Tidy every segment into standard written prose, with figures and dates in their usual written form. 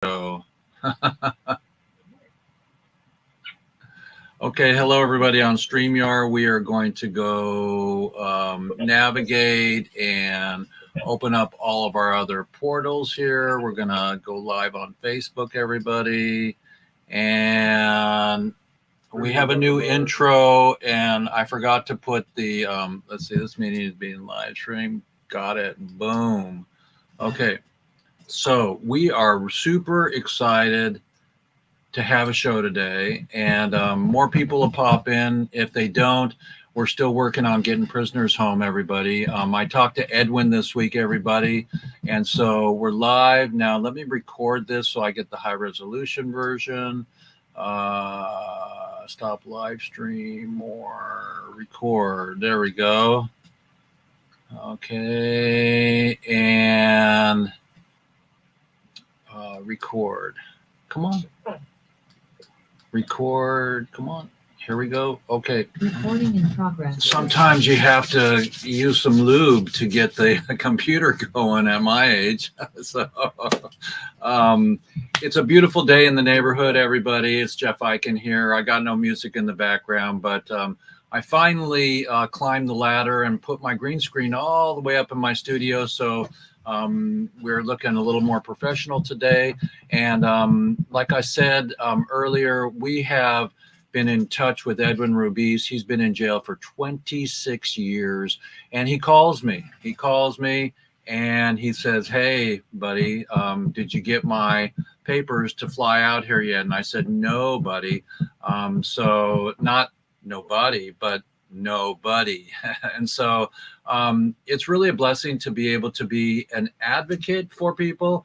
show. Okay, hello everybody on StreamYard. We are going to go navigate and open up all of our other portals here. We're going to go live on Facebook, everybody. And we have a new intro, and I forgot to put the, let's see, this meeting is being live streamed. Got it. Boom. Okay. So we are super excited to have a show today, and more people will pop in. If they don't, we're still working on getting prisoners home, everybody. I talked to Edwin this week, everybody, and so we're live now. Let me record this so I get the high resolution version. Stop live stream, more record. There we go. Okay, and record. Come on. Record. Come on. Here we go. Okay. Recording in progress. Sometimes you have to use some lube to get the computer going at my age. So it's a beautiful day in the neighborhood, everybody. It's Jeff Eichen here. I got no music in the background, but I finally climbed the ladder and put my green screen all the way up in my studio. So we're looking a little more professional today. And like I said earlier, we have been in touch with Edwin Rubiz. He's been in jail for 26 years. And he calls me. He calls me and he says, "Hey, buddy, did you get my papers to fly out here yet?" And I said, "No, buddy." So not nobody, but nobody. And so it's really a blessing to be able to be an advocate for people.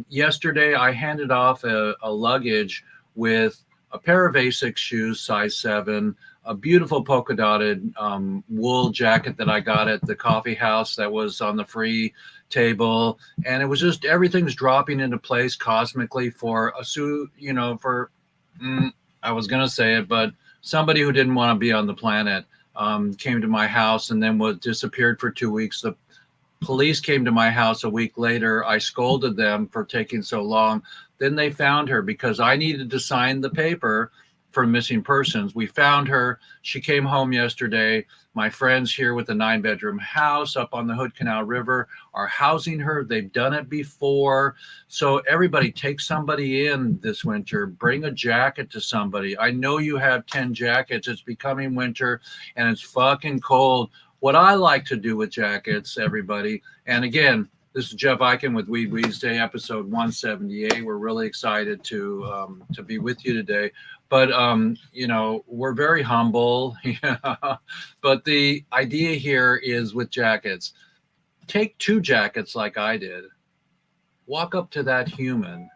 Yesterday, I handed off a luggage with a pair of Asics shoes, size 7, a beautiful polka dotted wool jacket that I got at the coffee house that was on the free table. And it was just everything's dropping into place cosmically for a suit, you know, for, I was going to say it, but somebody who didn't want to be on the planet came to my house and then was disappeared for 2 weeks. The police came to my house a week later. I scolded them for taking so long. Then they found her because I needed to sign the paper for missing persons. We found her. She came home yesterday. My friends here with the 9-bedroom house up on the Hood Canal River are housing her. They've done it before. So everybody take somebody in this winter. Bring a jacket to somebody. I know you have 10 jackets. It's becoming winter and it's fucking cold. What I like to do with jackets, everybody, and again, this is Jeff Eichen with WEEDSDAYS, episode 178. We're really excited to be with you today. But, you know, we're very humble. But the idea here is with jackets, take 2 jackets like I did, walk up to that human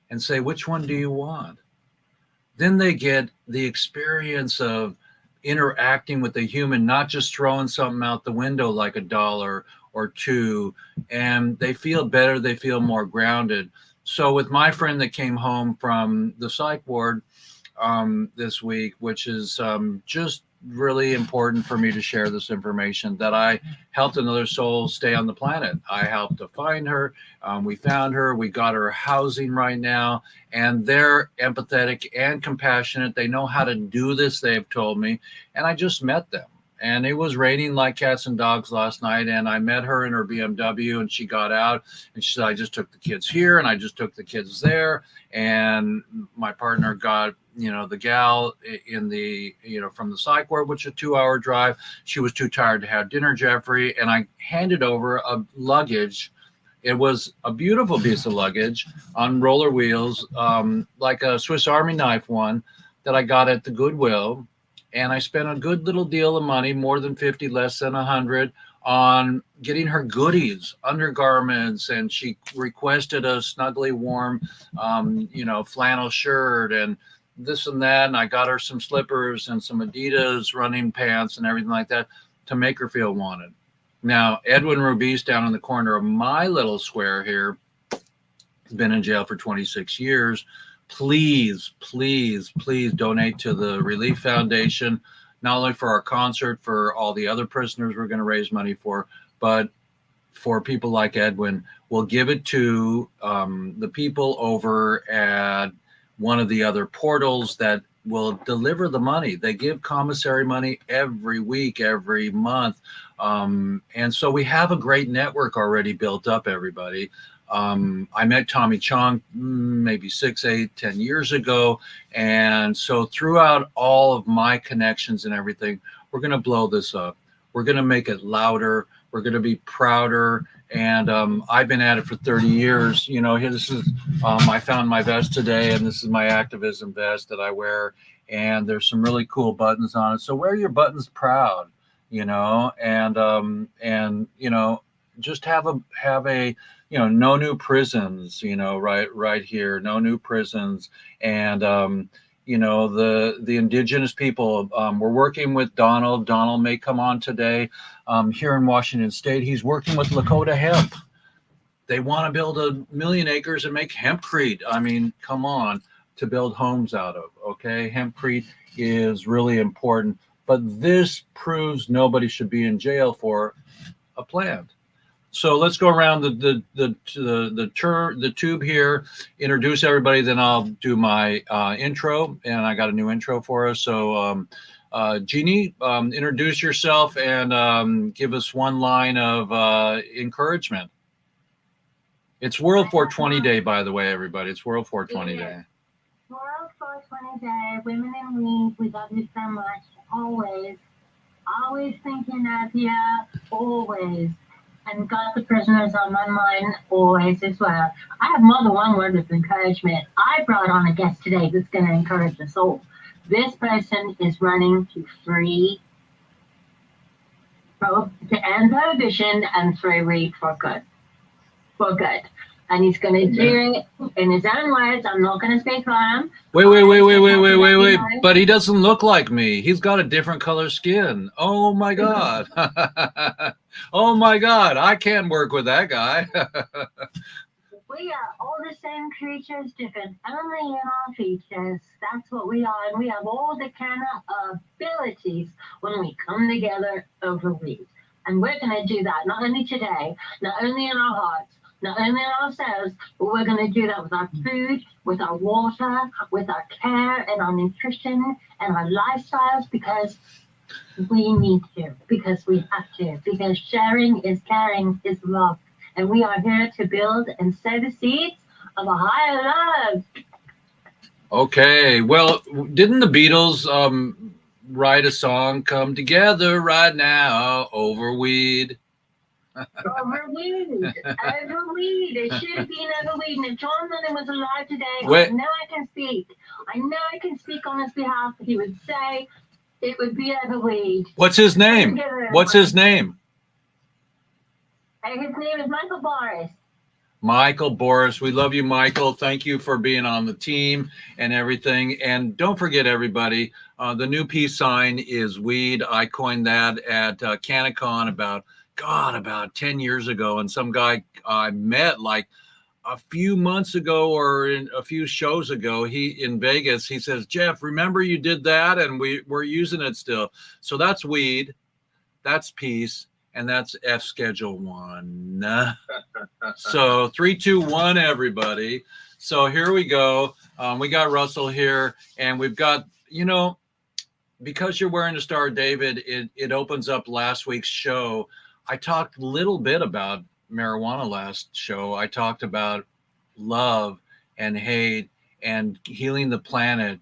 and say, "Which one do you want?" Then they get the experience of interacting with the human, not just throwing something out the window like $1 or $2, and they feel better. They feel more grounded. So with my friend that came home from the psych ward this week, which is just really important for me to share this information, that I helped another soul stay on the planet. I helped to find her. We found her. We got her housing right now, and they're empathetic and compassionate. They know how to do this, they've told me, and I just met them. And it was raining like cats and dogs last night. And I met her in her BMW and she got out and she said, "I just took the kids here and I just took the kids there." And my partner got, you know, the gal in the, you know, from the psych ward, which is a 2-hour drive. She was too tired to have dinner, Jeffrey. And I handed over a luggage. It was a beautiful piece of luggage on roller wheels, like a Swiss Army knife one that I got at the Goodwill. And I spent a good little deal of money, more than 50, less than 100, on getting her goodies, undergarments, and she requested a snugly warm, you know, flannel shirt and this and that. And I got her some slippers and some Adidas running pants and everything like that to make her feel wanted. Now, Edwin Rubiz down in the corner of my little square here has been in jail for 26 years. Please, please, please donate to the Relief Foundation, not only for our concert, for all the other prisoners we're going to raise money for, but for people like Edwin, we'll give it to the people over at one of the other portals that will deliver the money. They give commissary money every week, every month. And so we have a great network already built up, everybody. I met Tommy Chong maybe 6, 8, 10 years ago. And so throughout all of my connections and everything, we're going to blow this up. We're going to make it louder. We're going to be prouder. And I've been at it for 30 years. You know, here, this is, I found my vest today, and this is my activism vest that I wear. And there's some really cool buttons on it. So wear your buttons proud, you know, and you know, just have a, you know, no new prisons, you know, right here, no new prisons. And, you know, the indigenous people, we're working with Donald. Donald may come on today here in Washington State. He's working with Lakota Hemp. They want to build 1 million acres and make hempcrete. I mean, come on, to build homes out of, okay? Hempcrete is really important, but this proves nobody should be in jail for a plant. So let's go around the tube here, introduce everybody, then I'll do my intro, and I got a new intro for us. So Jeannie, introduce yourself and give us one line of encouragement. It's World 420 Day, by the way, everybody. It's World 420 Day. World 420 Day, Women in Weed, we love you so much, always thinking of you, always. And got the prisoners on my mind always as well. I have more than one word of encouragement. I brought on a guest today that's going to encourage us all. This person is running to free, to end prohibition and free weed for good. For good. And he's going to do it in his own words. I'm not going to speak for him. Wait. But he doesn't look like me. He's got a different color skin. Oh, my God. Oh, my God. I can't work with that guy. We are all the same creatures, different only in our features. That's what we are. And we have all the kind of abilities when we come together over weed. And we're going to do that, not only today, not only in our hearts, not only in ourselves, but we're going to do that with our food, with our water, with our care and our nutrition and our lifestyles, because we need to, because we have to, because sharing is caring is love. And we are here to build and sow the seeds of a higher love. Okay. Well, didn't the Beatles write a song, Come Together Right Now Over Weed? Over weed. Over weed. It should have been over weed. And if John Lennon was alive today, Wait. I know I can speak. I know I can speak on his behalf. He would say it would be over weed. What's his name? What's his name? His name is Michael Boris. Michael Boris. We love you, Michael. Thank you for being on the team and everything. And don't forget, everybody, the new peace sign is weed. I coined that at CannaCon about 10 years ago. And some guy I met like a few months ago or in a few shows ago, in Vegas, he says, Jeff, remember you did that? And we're using it still. So that's weed. That's peace. And that's F Schedule 1. So 3, 2, 1, everybody. So here we go. We got Russell here, and we've got, you know, because you're wearing a Star of David, it opens up last week's show. I talked a little bit about marijuana last show. I talked about love and hate and healing the planet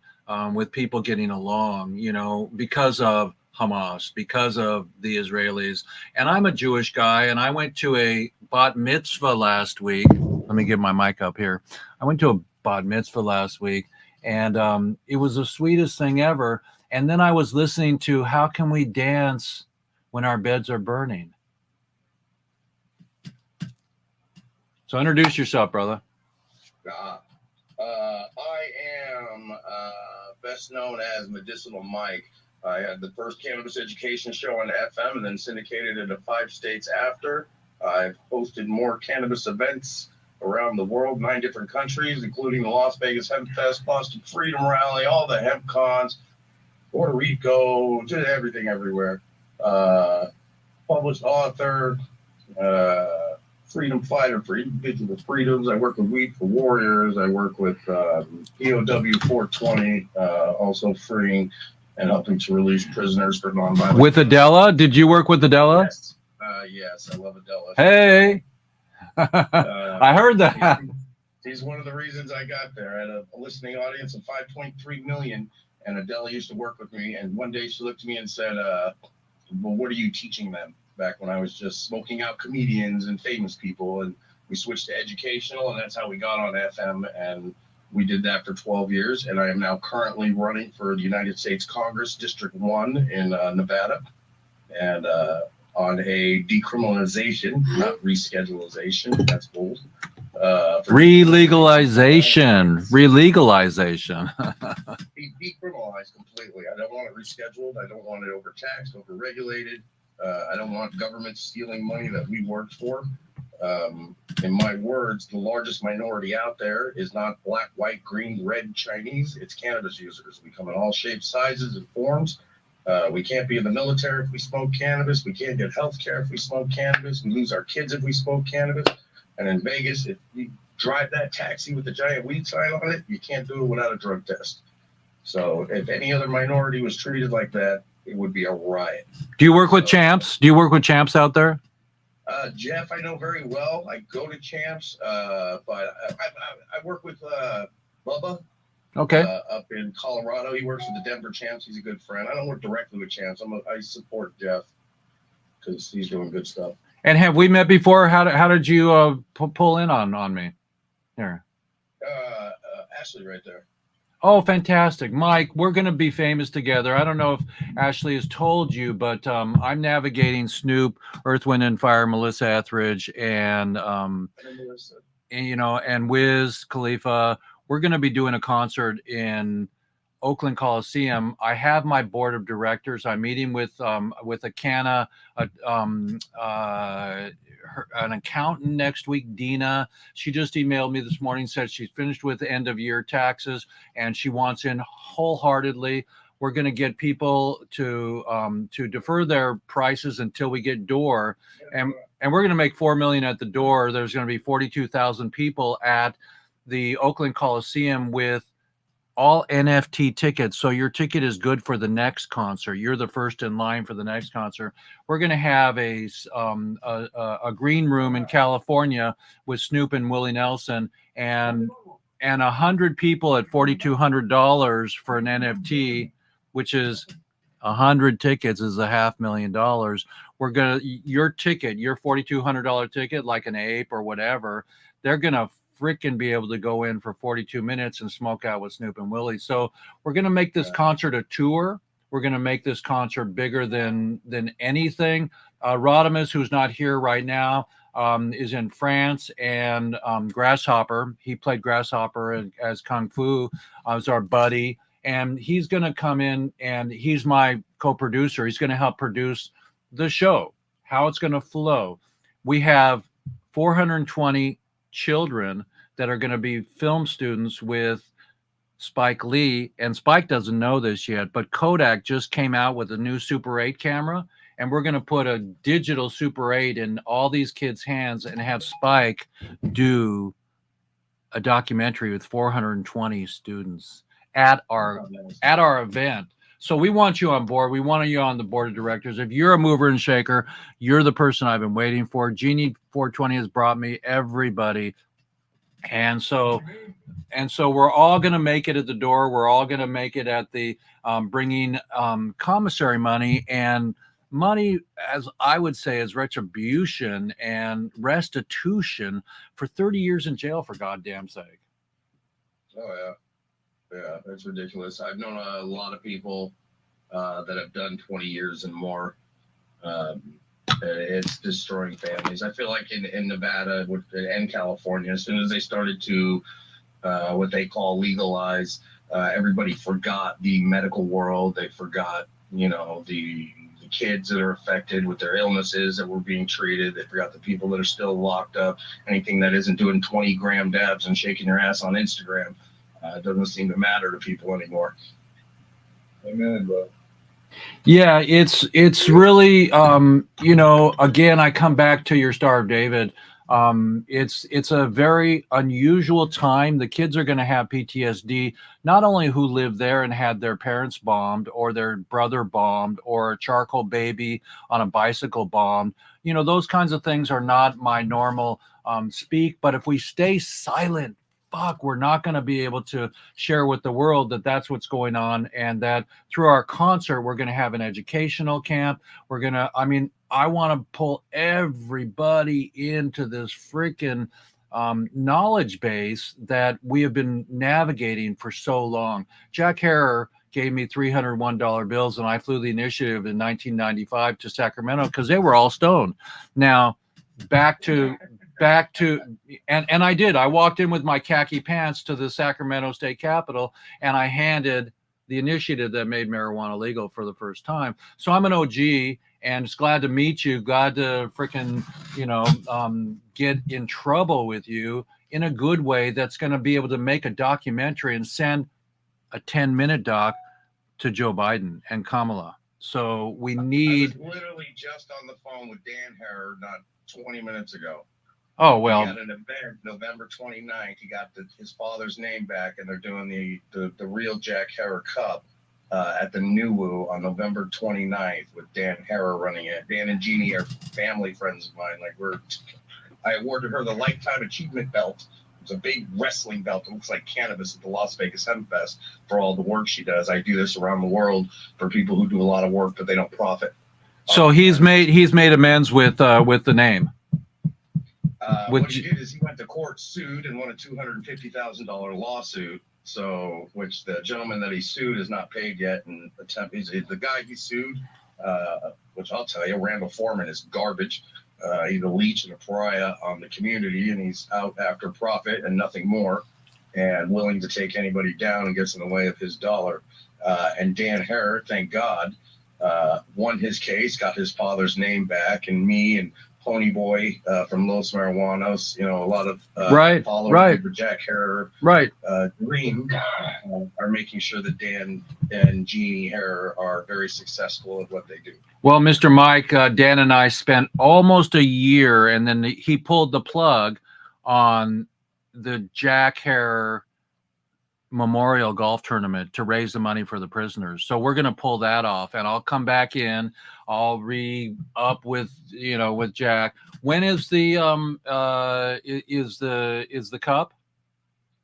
with people getting along, you know, because of Hamas, because of the Israelis. And I'm a Jewish guy, and I went to a bat mitzvah last week. Let me get my mic up here. I went to a bat mitzvah last week, and it was the sweetest thing ever. And then I was listening to How Can We Dance When Our Beds Are Burning? So introduce yourself, brother. I am best known as Medicinal Mike. I had the first cannabis education show on FM and then syndicated it to 5 states after. I've hosted more cannabis events around the world, 9 different countries, including the Las Vegas Hemp Fest, Boston Freedom Rally, all the hemp cons, Puerto Rico, just everything everywhere. Published author, freedom fighter for individual freedoms. I work with Weed for Warriors. I work with POW 420, also freeing and helping to release prisoners for nonviolent. With Adela? Did you work with Adela? Yes. Yes, I love Adela. Hey. I heard that. He's one of the reasons I got there. I had a listening audience of 5.3 million, and Adela used to work with me. And one day she looked at me and said, well, what are you teaching them? Back when I was just smoking out comedians and famous people. And we switched to educational, and that's how we got on FM. And we did that for 12 years. And I am now currently running for the United States Congress, District 1 in Nevada. And on a decriminalization, not reschedulization. That's bold. Relegalization. Be decriminalized completely. I don't want it rescheduled. I don't want it overtaxed, overregulated. I don't want government stealing money that we worked for. In my words, the largest minority out there is not black, white, green, red, Chinese. It's cannabis users. We come in all shapes, sizes, and forms. We can't be in the military if we smoke cannabis. We can't get health care if we smoke cannabis. We lose our kids if we smoke cannabis. And in Vegas, if you drive that taxi with the giant weed sign on it, you can't do it without a drug test. So if any other minority was treated like that, it would be a riot. Do you work with champs? Do you work with champs out there? Jeff, I know very well. I go to champs, but I work with Bubba. Okay. Up in Colorado. He works with the Denver champs. He's a good friend. I don't work directly with champs. I support Jeff because he's doing good stuff. And have we met before? How did you pull in on me? Here. Ashley right there. Oh, fantastic. Mike, we're going to be famous together. I don't know if Ashley has told you, but I'm navigating Snoop, Earth, Wind, and Fire, Melissa Etheridge, and Wiz Khalifa. We're going to be doing a concert in Oakland Coliseum. I have my board of directors. I'm meeting with an accountant next week, Dina. She just emailed me this morning, said she's finished with end of year taxes and she wants in wholeheartedly. We're going to get people to defer their prices until we get door, and we're going to make $4 million at the door. There's going to be 42,000 people at the Oakland Coliseum with all NFT tickets. So your ticket is good for the next concert. You're the first in line for the next concert. We're going to have a green room in California with Snoop and Willie Nelson, and 100 people at $4,200 for an NFT, which is 100 tickets is $500,000. We're going to, your ticket, your $4,200 ticket, like an ape or whatever, they're going to freaking be able to go in for 42 minutes and smoke out with Snoop and Willie. So we're going to make this concert a tour. We're going to make this concert bigger than anything. Rodimus, who's not here right now, is in France, and Grasshopper, he played Grasshopper as Kung Fu, is our buddy, and he's going to come in, and he's my co-producer. He's going to help produce the show, how it's going to flow. We have 420 children that are going to be film students with Spike Lee, and Spike doesn't know this yet, but Kodak just came out with a new Super 8 camera, and we're going to put a digital Super 8 in all these kids' hands and have Spike do a documentary with 420 students at our event. So we want you on board. We want you on the board of directors. If you're a mover and shaker, you're the person I've been waiting for. Genie 420 has brought me everybody. And so we're all going to make it at the door. We're all going to make it at the bringing commissary money, and money, as I would say, is retribution and restitution for 30 years in jail, for goddamn sake. Oh, yeah. Yeah, that's ridiculous. I've known a lot of people that have done 20 years and more. It's destroying families. I feel like in Nevada and California, as soon as they started to what they call legalize, everybody forgot the medical world. They forgot, the kids that are affected with their illnesses that were being treated. They forgot the people that are still locked up. Anything that isn't doing 20-gram dabs and shaking your ass on Instagram. It doesn't seem to matter to people anymore. Amen, bro. Yeah, it's really you know, again, I come back to your Star of David. It's a very unusual time. The kids are going to have PTSD, not only who lived there and had their parents bombed or their brother bombed or a charcoal baby on a bicycle bombed. You know, those kinds of things are not my normal speak. But if we stay silent, fuck, we're not going to be able to share with the world that that's what's going on, and that through our concert we're going to have an educational camp. We're going to, I mean, I want to pull everybody into this freaking knowledge base that we have been navigating for so long. Jack Harrer gave me $301 bills, and I flew the initiative in 1995 to Sacramento because they were all stoned. Now, back to and I did. I walked in with my khaki pants to the Sacramento State Capitol, and I handed the initiative that made marijuana legal for the first time. So I'm an OG, and it's glad to meet you. Glad to freaking, you know, get in trouble with you in a good way. That's going to be able to make a documentary and send a 10-minute doc to Joe Biden and Kamala. So we need. I was literally just on the phone with Dan Harrer not 20 minutes ago. Oh, well. He had an event November 29th. He got his father's name back, and they're doing the real Jack Harrer Cup at the Nuwu on November 29th with Dan Harrer running it. Dan and Jeannie are family friends of mine. I awarded her the Lifetime Achievement Belt. It's a big wrestling belt. It looks like cannabis at the Las Vegas Hemp Fest for all the work she does. I do this around the world for people who do a lot of work, but they don't profit. So he's made amends with the name. What he did is he went to court, sued, and won a $250,000 lawsuit. So, which the gentleman that he sued is not paid yet, and the guy he sued, which I'll tell you, Randall Foreman is garbage. He's a leech and a pariah on the community, and he's out after profit and nothing more, and willing to take anybody down and gets in the way of his dollar. And Dan Harrer, thank God, won his case, got his father's name back, and me and Pony Boy from Los Marijuanos, you know, a lot of followers of Jack Harrer dream are making sure that Dan and Jeannie Harrer are very successful at what they do. Well, Mr. Mike, Dan and I spent almost a year, and then he pulled the plug on the Jack Harrer Memorial Golf Tournament to raise the money for the prisoners. So we're going to pull that off, and I'll come back in. I'll re-up with Jack. When is the cup?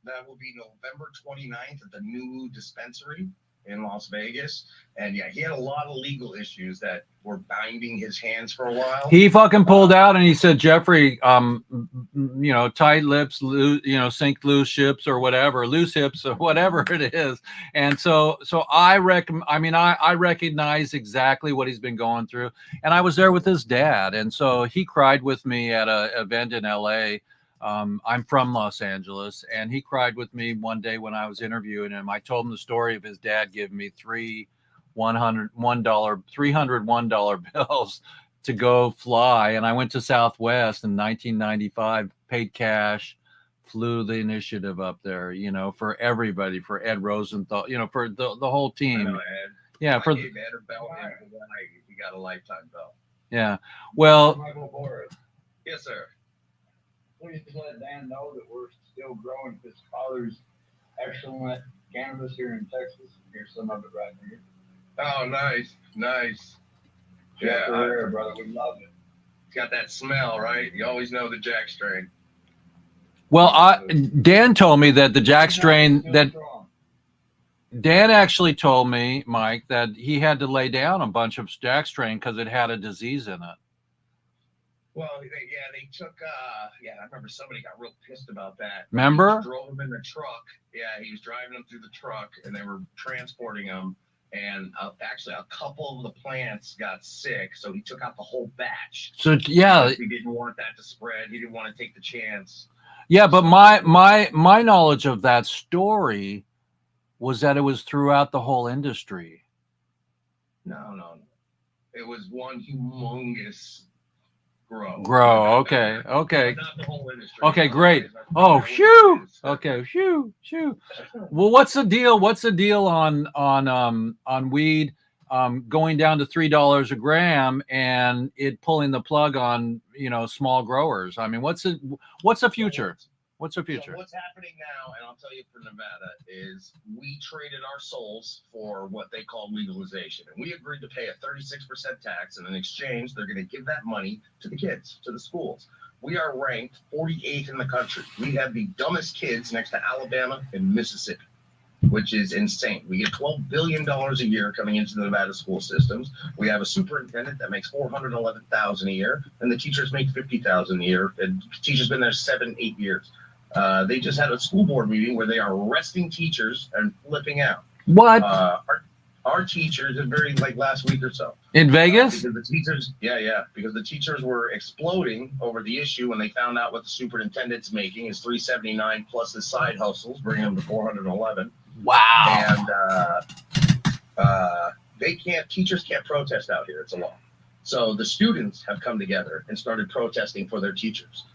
That will be November 29th at the new dispensary in Las Vegas. And yeah, he had a lot of legal issues that were binding his hands for a while. He fucking pulled out and he said, Jeffrey, tight lips, sink loose ships or whatever, loose hips or whatever it is. And so I recognize exactly what he's been going through. And I was there with his dad. And so he cried with me at an event in LA. I'm from Los Angeles, and he cried with me one day when I was interviewing him. I told him the story of his dad giving me three $301 bills to go fly. And I went to Southwest in 1995, paid cash, flew the initiative up there, for everybody, for Ed Rosenthal, for the whole team. I know, Ed. Yeah. I gave Ed a belt, and he got a lifetime belt. Yeah. Well, yes, sir. Please let Dan know that we're still growing his father's excellent cannabis here in Texas. Here's some of it right here. Oh, nice. Yeah, rare, brother. We love it. It's got that smell, right? You always know the Jack strain. Well, Dan told me that the Jack strain Dan actually told me, Mike, that he had to lay down a bunch of Jack strain because it had a disease in it. Well, they took, I remember somebody got real pissed about that. Remember? Drove him in the truck. Yeah, he was driving them through the truck, and they were transporting them. And actually, a couple of the plants got sick, so he took out the whole batch. So, yeah. He didn't want that to spread. He didn't want to take the chance. Yeah, but my knowledge of that story was that it was throughout the whole industry. No. It was one humongous grow. Okay. Not the whole industry. Okay, great. Oh, phew. Okay, phew. Well, what's the deal? What's the deal on weed? going down to $3 a gram and it pulling the plug on, small growers. I mean, what's the future? What's the future? So what's happening now, and I'll tell you for Nevada, is we traded our souls for what they call legalization. And we agreed to pay a 36% tax, and in exchange, they're going to give that money to the kids, to the schools. We are ranked 48th in the country. We have the dumbest kids next to Alabama and Mississippi, which is insane. We get $12 billion a year coming into the Nevada school systems. We have a superintendent that makes $411,000 a year, and the teachers make $50,000 a year. And teachers been there 7-8 years. They just had a school board meeting where they are arresting teachers and flipping out. What? Our teachers, like last week or so. In Vegas? Because the teachers, because the teachers were exploding over the issue when they found out what the superintendent's making is $379 plus his side hustles, bringing them to $411. Wow. And teachers can't protest out here. It's a law. So the students have come together and started protesting for their teachers.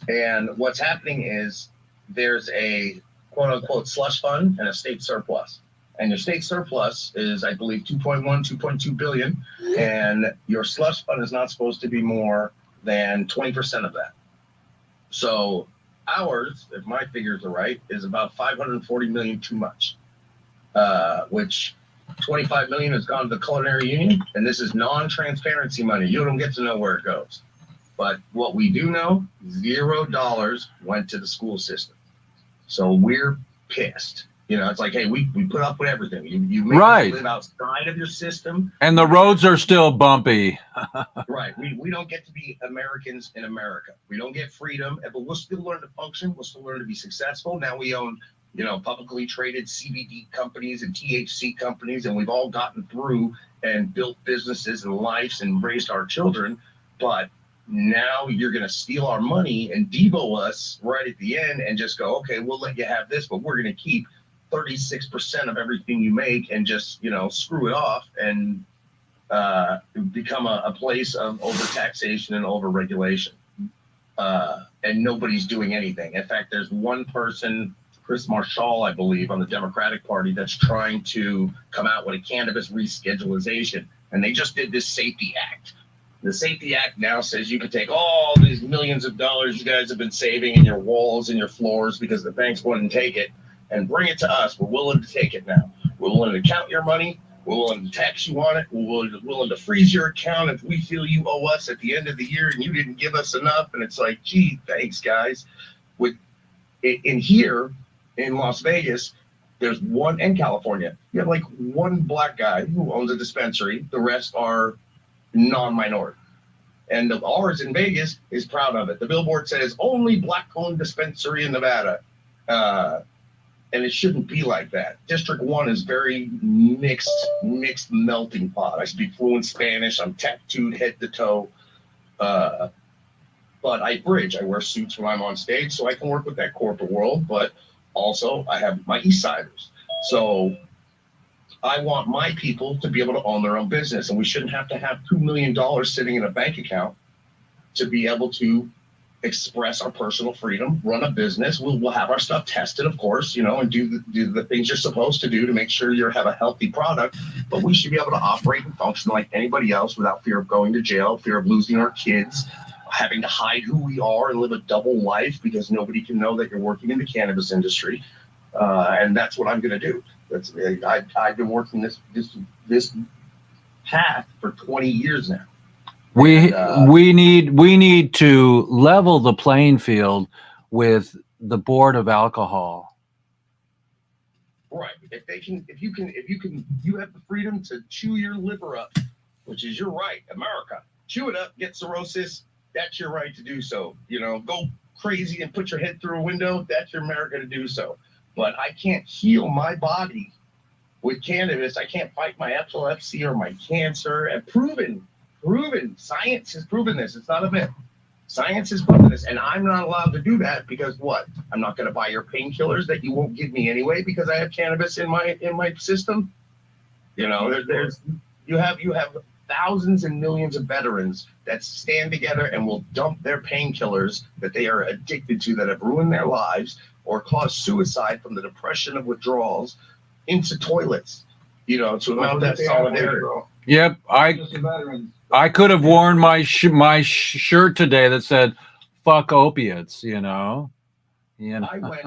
And what's happening is there's a quote unquote slush fund and a state surplus. And your state surplus is, I believe, 2.2 billion. And your slush fund is not supposed to be more than 20% of that. So ours, if my figures are right, is about 540 million too much, which 25 million has gone to the culinary union. And this is non-transparency money. You don't get to know where it goes. But what we do know, $0 went to the school system. So we're pissed. It's like, hey, we put up with everything. You make us live outside of your system. And the roads are still bumpy. Right. We don't get to be Americans in America. We don't get freedom, but we'll still learn to function. We'll still learn to be successful. Now we own, publicly traded CBD companies and THC companies, and we've all gotten through and built businesses and lives and raised our children. But now you're going to steal our money and devo us right at the end and just go, okay, we'll let you have this, but we're going to keep 36% of everything you make and just, screw it off and become a place of overtaxation and overregulation. And nobody's doing anything. In fact, there's one person, Chris Marshall, I believe, on the Democratic Party that's trying to come out with a cannabis reschedulization. And they just did this SAFETY Act. The SAFETY Act now says you can take all these millions of dollars you guys have been saving in your walls and your floors because the banks wouldn't take it and bring it to us. We're willing to take it now. We're willing to count your money. We're willing to tax you on it. We're willing to freeze your account if we feel you owe us at the end of the year and you didn't give us enough. And it's like, gee, thanks, guys. In here in Las Vegas, there's one in California. You have like one black guy who owns a dispensary. The rest are non-minority. And ours in Vegas is proud of it. The billboard says only black-owned dispensary in Nevada. And it shouldn't be like that. District 1 is very mixed melting pot. I speak fluent Spanish. I'm tattooed head to toe. But I bridge. I wear suits when I'm on stage so I can work with that corporate world. But also I have my East Siders. So I want my people to be able to own their own business, and we shouldn't have to have $2 million sitting in a bank account to be able to express our personal freedom, run a business. We'll have our stuff tested, of course, and do the things you're supposed to do to make sure you have a healthy product. But we should be able to operate and function like anybody else without fear of going to jail, fear of losing our kids, having to hide who we are and live a double life because nobody can know that you're working in the cannabis industry. And that's what I'm going to do. I've been working this path for 20 years now. We need to level the playing field with the Board of Alcohol. Right. If you have the freedom to chew your liver up, which is your right, America. Chew it up, get cirrhosis. That's your right to do so. Go crazy and put your head through a window. That's your America to do so. But I can't heal my body with cannabis. I can't fight my epilepsy or my cancer. And proven. Science has proven this. It's not a myth. Science has proven this. And I'm not allowed to do that because what? I'm not going to buy your painkillers that you won't give me anyway because I have cannabis in my system. You have thousands and millions of veterans that stand together and will dump their painkillers that they are addicted to that have ruined their lives or caused suicide from the depression of withdrawals into toilets. you know, to about that solidarity. Yep, Just the veterans. I could have worn my shirt today that said "fuck opiates," you know. I went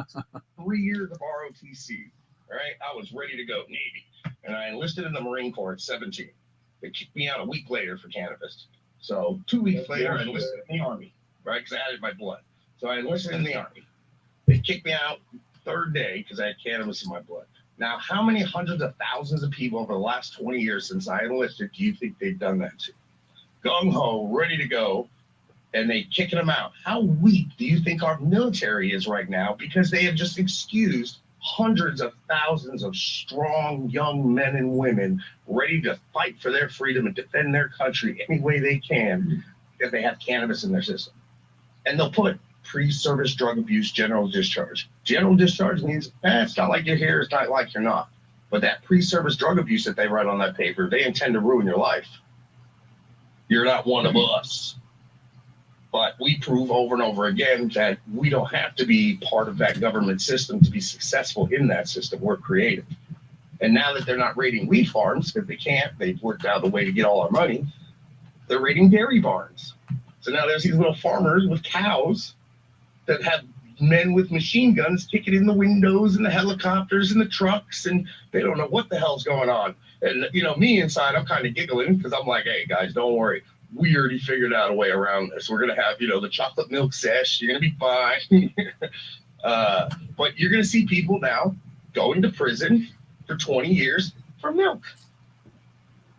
3 years of ROTC. Right, I was ready to go Navy, and I enlisted in the Marine Corps at 17. They kicked me out a week later for cannabis. So 2 weeks later, I enlisted in the Army, right? Because I added my blood. So I enlisted in the Army. They kicked me out third day because I had cannabis in my blood. Now, how many hundreds of thousands of people over the last 20 years since I enlisted do you think they've done that to? Gung ho, ready to go, and they kicking them out. How weak do you think our military is right now? Because they have just excused hundreds of thousands of strong young men and women ready to fight for their freedom and defend their country any way they can if they have cannabis in their system. And they'll put pre-service drug abuse general discharge. General discharge means, it's not like you're here, it's not like you're not. But that pre-service drug abuse that they write on that paper, they intend to ruin your life. You're not one of us. But we prove over and over again that we don't have to be part of that government system to be successful in that system. We're creative. And now that they're not raiding wheat farms, because they can't, they've worked out a way to get all our money, they're raiding dairy barns. So now there's these little farmers with cows that have men with machine guns kicking in the windows and the helicopters and the trucks, and they don't know what the hell's going on. And, you know, me inside, I'm kind of giggling because I'm like, hey, guys, don't worry. We already figured out a way around this. We're going to have, you know, the chocolate milk sesh. You're going to be fine. But you're going to see people now going to prison for 20 years for milk.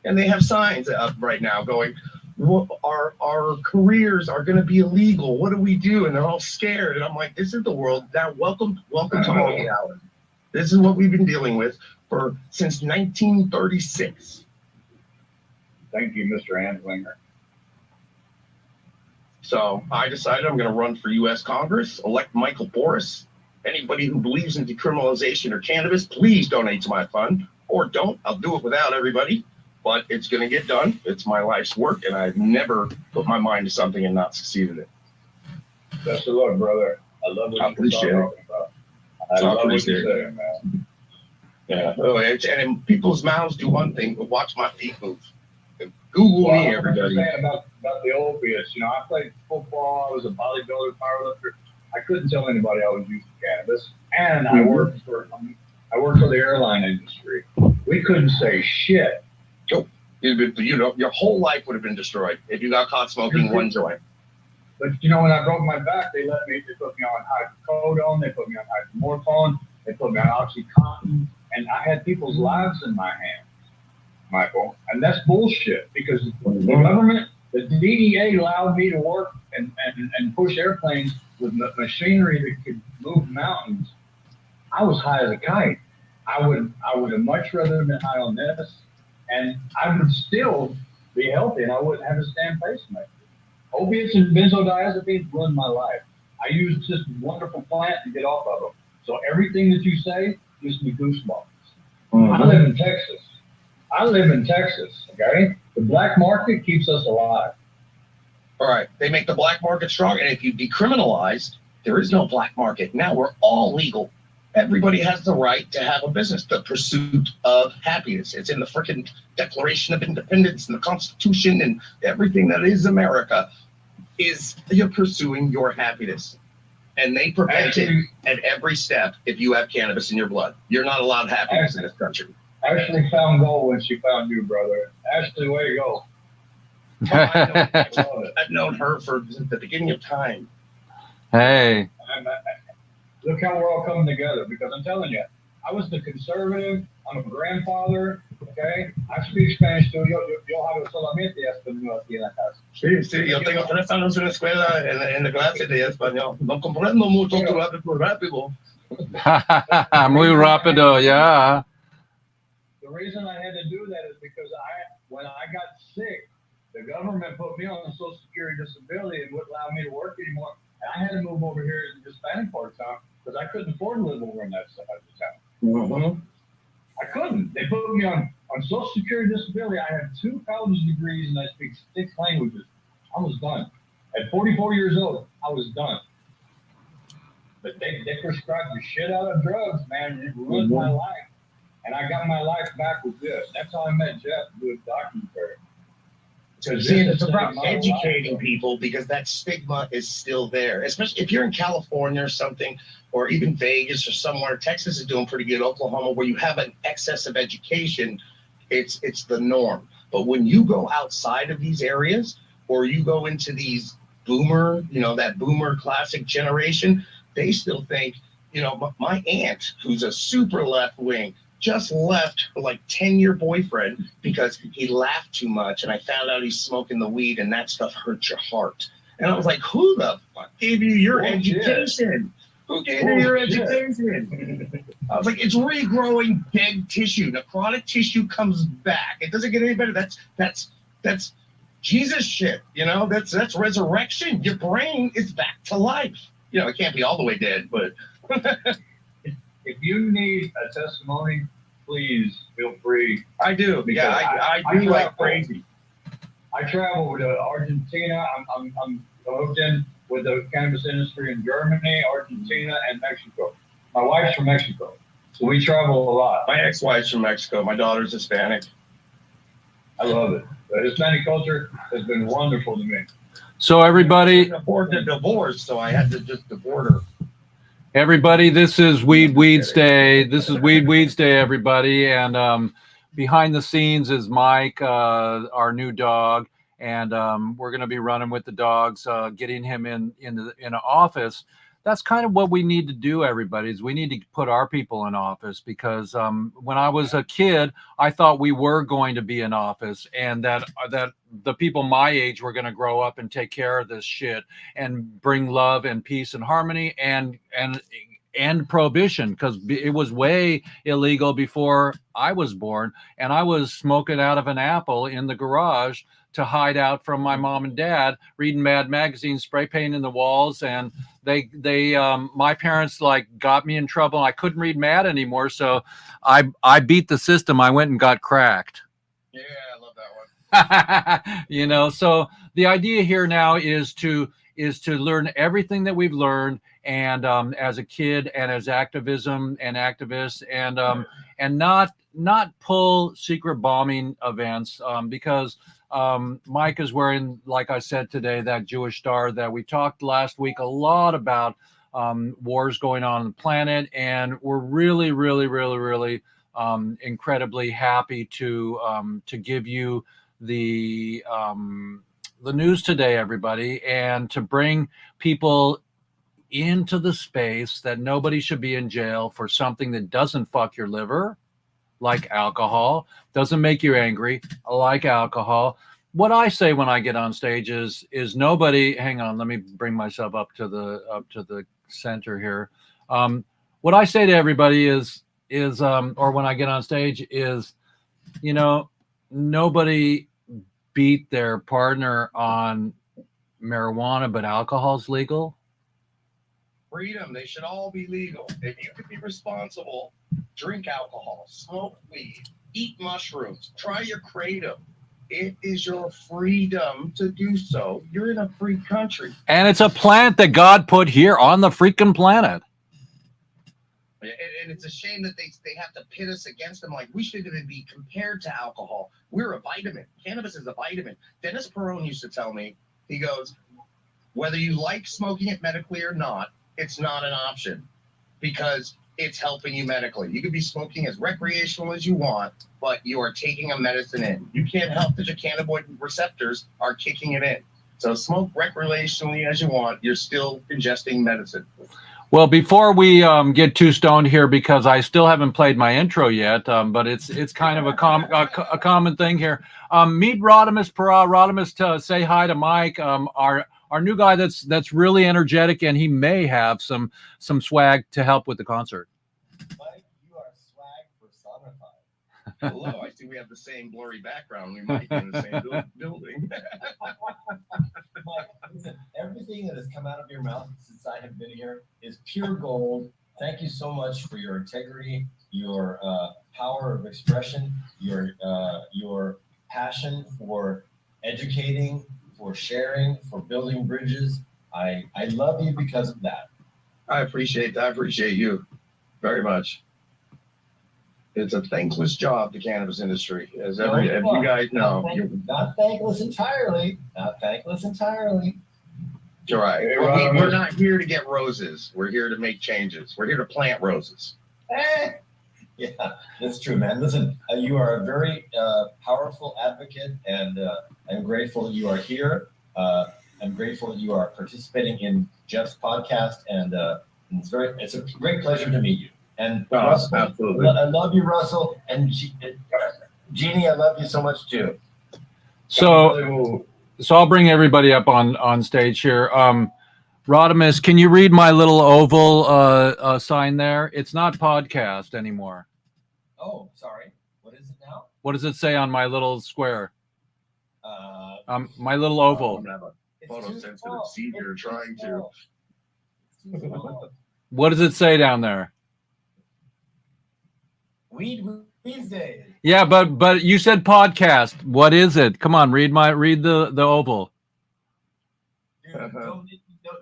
And they have signs up right now going, our careers are going to be illegal. What do we do? And they're all scared. And I'm like, this is the world. Now, welcome to all reality. This is what we've been dealing with since 1936. Thank you, Mr. Anslinger. So I decided I'm going to run for U.S. Congress, elect Michael Boris. Anybody who believes in decriminalization or cannabis, please donate to my fund. Or don't. I'll do it without everybody. But it's going to get done. It's my life's work, and I've never put my mind to something and not succeeded in it. Best of luck, brother. I love what you're talking about. I love what you're saying, man. Yeah. And people's mouths do one thing, but watch my feet move. Google me, everybody. About the opiates, you know, I played football. I was a bodybuilder, powerlifter. I couldn't tell anybody I was using cannabis, and I worked for the airline industry. We couldn't say shit. Nope. You know, your whole life would have been destroyed if you got caught smoking one joint. But you know, when I broke my back, they put me on hydrocodone, they put me on hydromorphone, they put me on OxyContin, and I had people's lives in my hands, Michael. And that's bullshit because the government, the DEA allowed me to work and push airplanes with machinery that could move mountains. I was high as a kite. I would have much rather been high on this, and I would still be healthy, and I wouldn't have to stand pacemaker. Opiates and benzodiazepines ruined my life. I used this wonderful plant to get off of them. So everything that you say gives me goosebumps. I live in Texas. Okay? The black market keeps us alive. All right. They make the black market strong, and if you decriminalize, there is no black market. Now we're all legal. Everybody has the right to have a business. The pursuit of happiness. It's in the freaking Declaration of Independence and the Constitution and everything that is America. Is you're pursuing your happiness. And they prevent it at every step if you have cannabis in your blood. You're not allowed happiness in this country. Ashley found gold when she found you, brother. Ashley, way to go. I've known her for the beginning of time. Hey. Look how we're all coming together, because I'm telling you, I was the conservative. I'm a grandfather. Okay, I speak Spanish too. Yo hablo solamente español aquí en la casa. Sí, yo tengo 3 años en la escuela, en la clase de español. No comprendo mucho, tú hablas muy rápido. Muy rápido, yeah. The reason I had to do that is because when I got sick, the government put me on Social Security disability and wouldn't allow me to work anymore. And I had to move over here to the Hispanic part of town because I couldn't afford to live over in that side of the town. I couldn't. They put me on Social Security disability. I have 2 college degrees and I speak 6 languages. I was done. At 44 years old, I was done. But they prescribed the shit out of drugs, man, and it ruined my life. And I got my life back with this. That's how I met Jeff, doing documentary. See, it's about educating people because that stigma is still there, especially if you're in California or something, or even Vegas or somewhere. Texas is doing pretty good. Oklahoma, where you have an excess of education, it's the norm. But when you go outside of these areas, or you go into these boomer, that boomer classic generation, they still think, my aunt, who's a super left wing, just left her 10-year boyfriend because he laughed too much, and I found out he's smoking the weed, and that stuff hurts your heart. And I was like, who the fuck gave you your education? Who gave you your education? I was like, it's regrowing dead tissue. Necrotic tissue comes back. It doesn't get any better. That's Jesus shit. That's resurrection. Your brain is back to life. It can't be all the way dead, but if you need a testimony, please feel free. I do. Yeah, I do like crazy. I travel to Argentina. I'm hooked in with the cannabis industry in Germany, Argentina, and Mexico. My wife's from Mexico, so we travel a lot. My ex-wife's from Mexico. My daughter's Hispanic. I love it. The Hispanic culture has been wonderful to me. So everybody, I couldn't afford the divorce, so I had to just deport her. everybody, this is Weeds Day. This is Weeds Day, everybody. And behind the scenes is Mike, our new dog. And we're going to be running with the dogs, getting him in an office. That's kind of what we need to do, everybody, is we need to put our people in office, because when I was a kid, I thought we were going to be in office, and that the people my age were going to grow up and take care of this shit and bring love and peace and harmony and prohibition, because it was way illegal before I was born, and I was smoking out of an apple in the garage to hide out from my mom and dad, reading Mad magazines, spray painting the walls, and my parents got me in trouble. I couldn't read Mad anymore, so I beat the system. I went and got cracked. Yeah, I love that one. So the idea here now is to learn everything that we've learned, and as a kid, and as activism and activists, and not pull secret bombing events, because Mike is wearing, like I said today, that Jewish star that we talked last week a lot about, wars going on the planet, and we're really, really, really, really incredibly happy to give you the news today, everybody, and to bring people into the space that nobody should be in jail for something that doesn't fuck your liver, like alcohol, doesn't make you angry, like alcohol. What I say when I get on stage is nobody, hang on, let me bring myself up to the center here. What I say to everybody is or when I get on stage is, nobody beat their partner on marijuana, but alcohol's legal. Freedom. They should all be legal. If you could be responsible, drink alcohol, smoke weed, eat mushrooms, try your kratom. It is your freedom to do so. You're in a free country. And it's a plant that God put here on the freaking planet. And it's a shame that they have to pit us against them. Like, we shouldn't even be compared to alcohol. We're a vitamin. Cannabis is a vitamin. Dennis Perone used to tell me, he goes, whether you like smoking it medically or not, it's not an option, because it's helping you medically. You could be smoking as recreational as you want, but you are taking a medicine in. You can't help that your cannabinoid receptors are kicking it in. So smoke recreationally as you want. You're still ingesting medicine. Well, before we get too stoned here, because I still haven't played my intro yet, but it's kind of a common thing here. Meet Rodimus Para. Rodimus, say hi to Mike, our new guy that's really energetic, and he may have some swag to help with the concert. Mike, you are swag personified. Hello, I see we have the same blurry background. We might be in the same building. Mike, listen, everything that has come out of your mouth since I have been here is pure gold. Thank you so much for your integrity, your power of expression, your passion for educating, for sharing, for building bridges. I love you because of that. I appreciate that. I appreciate you very much. It's a thankless job, the cannabis industry, as No, if you guys know. Not thankless entirely. Not thankless entirely. You're right. Hey, Well, we're Rodimus. not here to get roses. We're here to make changes. We're here to plant roses. Yeah, that's true, man. Listen, you are a very powerful advocate, and I'm grateful that you are here. I'm grateful that you are participating in Jeff's podcast, and it's a great pleasure to meet you. And Russell, absolutely. I love you, Russell, and Jeannie, I love you so much too. So I'll bring everybody up on stage here. Rodimus, can you read my little oval sign there? It's not podcast anymore. Oh, sorry. What is it now? What does it say on my little square? My little oval. I'm gonna have a photosensitive seizure trying to. What does it say down there? WEEDSDAYS. Yeah, but you said podcast. What is it? Come on, read the oval. Dude,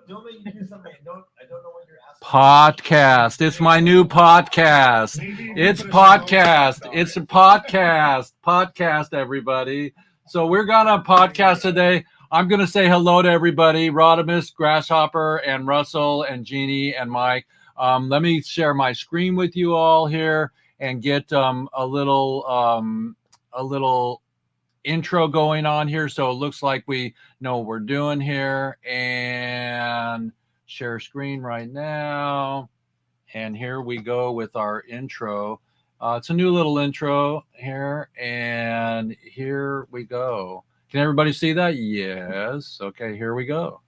don't make me do something. I don't know what you're asking. Podcast. It's my new podcast. It's podcast. It's a podcast. Podcast, everybody. So we're gonna podcast today. I'm gonna say hello to everybody. Rodimus, Grasshopper, and Russell, and Jeannie, and Mike. Let me share my screen with you all here and get a little intro going on here, so it looks like we know what we're doing here. And share screen right now, and here we go with our intro. It's a new little intro here, and here we go. Can everybody see that? Yes. Okay, here we go.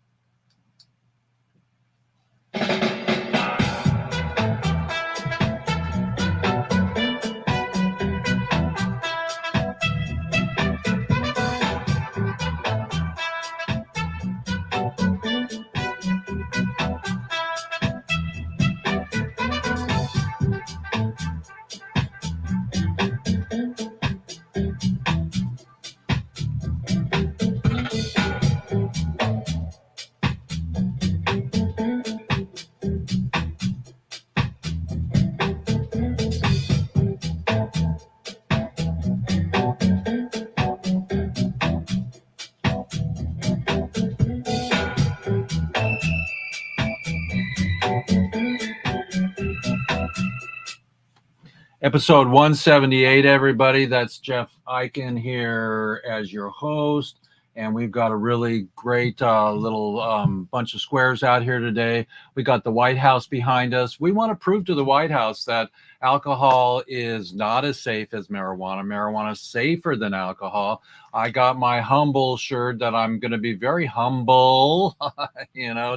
Episode 178, everybody. That's Jeff Eichen here as your host. And we've got a really great little bunch of squares out here today. We got the White House behind us. We want to prove to the White House that alcohol is not as safe as marijuana. Marijuana is safer than alcohol. I got my humble shirt that I'm going to be very humble,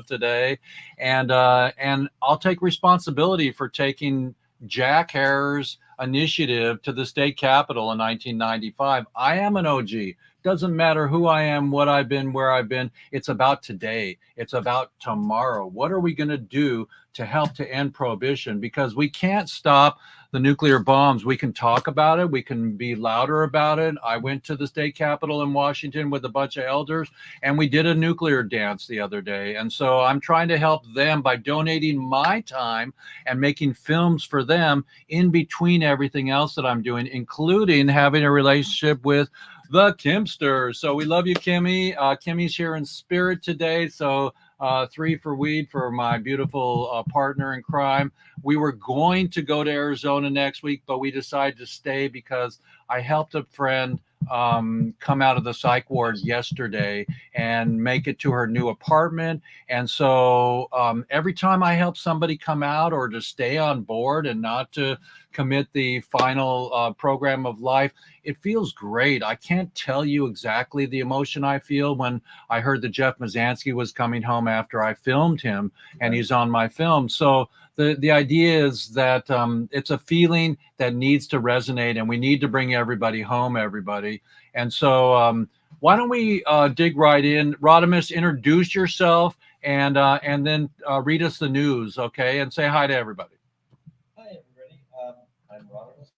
today. And I'll take responsibility for taking Jack Herer's initiative to the state capitol in 1995. I am an OG. Doesn't matter who I am, what I've been, where I've been. It's about today. It's about tomorrow. What are we going to do to help to end prohibition? Because we can't stop the nuclear bombs. We can talk about it. We can be louder about it. I went to the state capitol in Washington with a bunch of elders, and we did a nuclear dance the other day. And so I'm trying to help them by donating my time and making films for them in between everything else that I'm doing, including having a relationship with the Kimsters. So we love you, Kimmy. Kimmy's here in spirit today. So 3 for weed for my beautiful partner in crime. We were going to go to Arizona next week, but we decided to stay because I helped a friend come out of the psych ward yesterday and make it to her new apartment. And so every time I help somebody come out or to stay on board and not to commit the final program of life, it feels great. I can't tell you exactly the emotion I feel when I heard that Jeff Mazansky was coming home after I filmed him, and he's on my film. So the idea is that it's a feeling that needs to resonate, and we need to bring everybody home, everybody. And so why don't we dig right in? Rodimus, introduce yourself and then read us the news, okay? And say hi to everybody. Hi, everybody. I'm Rodimus,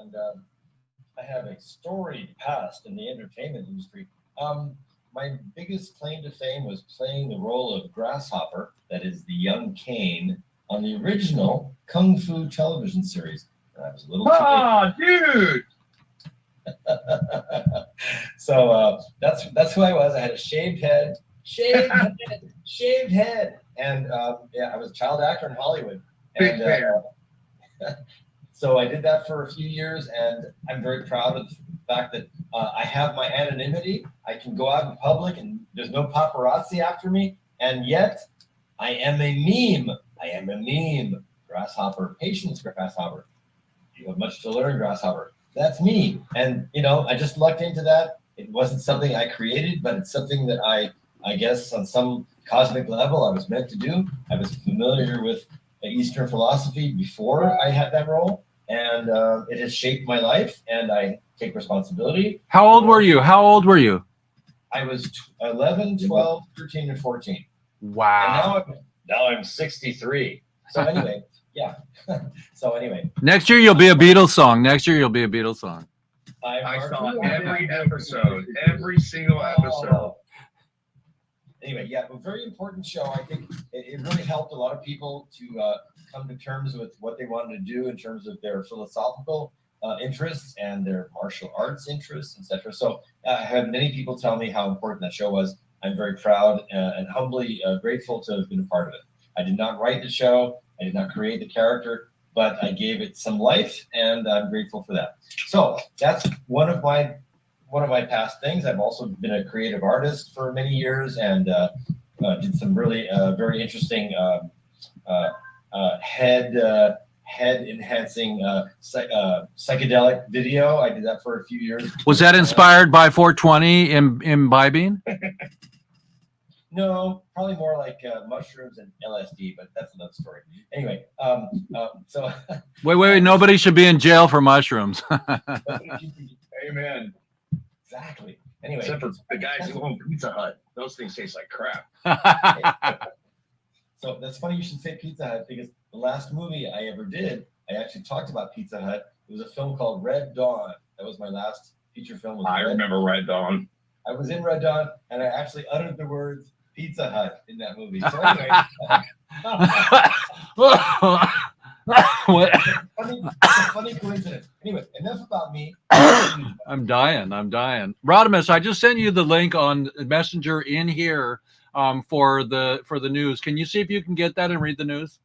and I have a storied past in the entertainment industry. My biggest claim to fame was playing the role of Grasshopper, that is the young Caine, on the original Kung Fu television series. I was a little too late. Oh, dude. So that's who I was. I had a shaved head, and yeah, I was a child actor in Hollywood. Big fan. So I did that for a few years, and I'm very proud of the fact that I have my anonymity. I can go out in public, and there's no paparazzi after me, and yet I am a meme. I am a meme. Grasshopper, patience, Grasshopper. You have much to learn, Grasshopper. That's me. And, you know, I just lucked into that. It wasn't something I created, but it's something that I guess on some cosmic level I was meant to do. I was familiar with Eastern philosophy before I had that role, and it has shaped my life, and I take responsibility. How old were you? How old were you? I was 11, 12, 13, and 14. Wow. And now I'm 63. So anyway, yeah. So anyway. Next year you'll be a Beatles song. Next year you'll be a Beatles song. I saw every episode, every single episode. Anyway, yeah, a very important show. I think it really helped a lot of people to come to terms with what they wanted to do in terms of their philosophical interests and their martial arts interests, etc. So I had many people tell me how important that show was. I'm very proud and humbly grateful to have been a part of it. I did not write the show. I did not create the character, but I gave it some life, and I'm grateful for that. So that's one of my past things. I've also been a creative artist for many years, and did some really very interesting head enhancing psychedelic video. I did that for a few years. Was that inspired by 420 imbibing? No, probably more like mushrooms and LSD, but that's another story. Anyway, so Wait. Nobody should be in jail for mushrooms. Amen. Exactly. Anyway, Except for the guys who own Pizza Hut. Those things taste like crap. so that's funny you should say Pizza Hut, because the last movie I ever did, I actually talked about Pizza Hut. It was a film called Red Dawn. That was my last feature film. I remember Red Dawn. I was in Red Dawn, and I actually uttered the words Pizza Hut in that movie. So anyway, What? funny coincidence. Anyway, enough about me. I'm dying. Rodimus, I just sent you the link on Messenger in here for the news. Can you see if you can get that and read the news?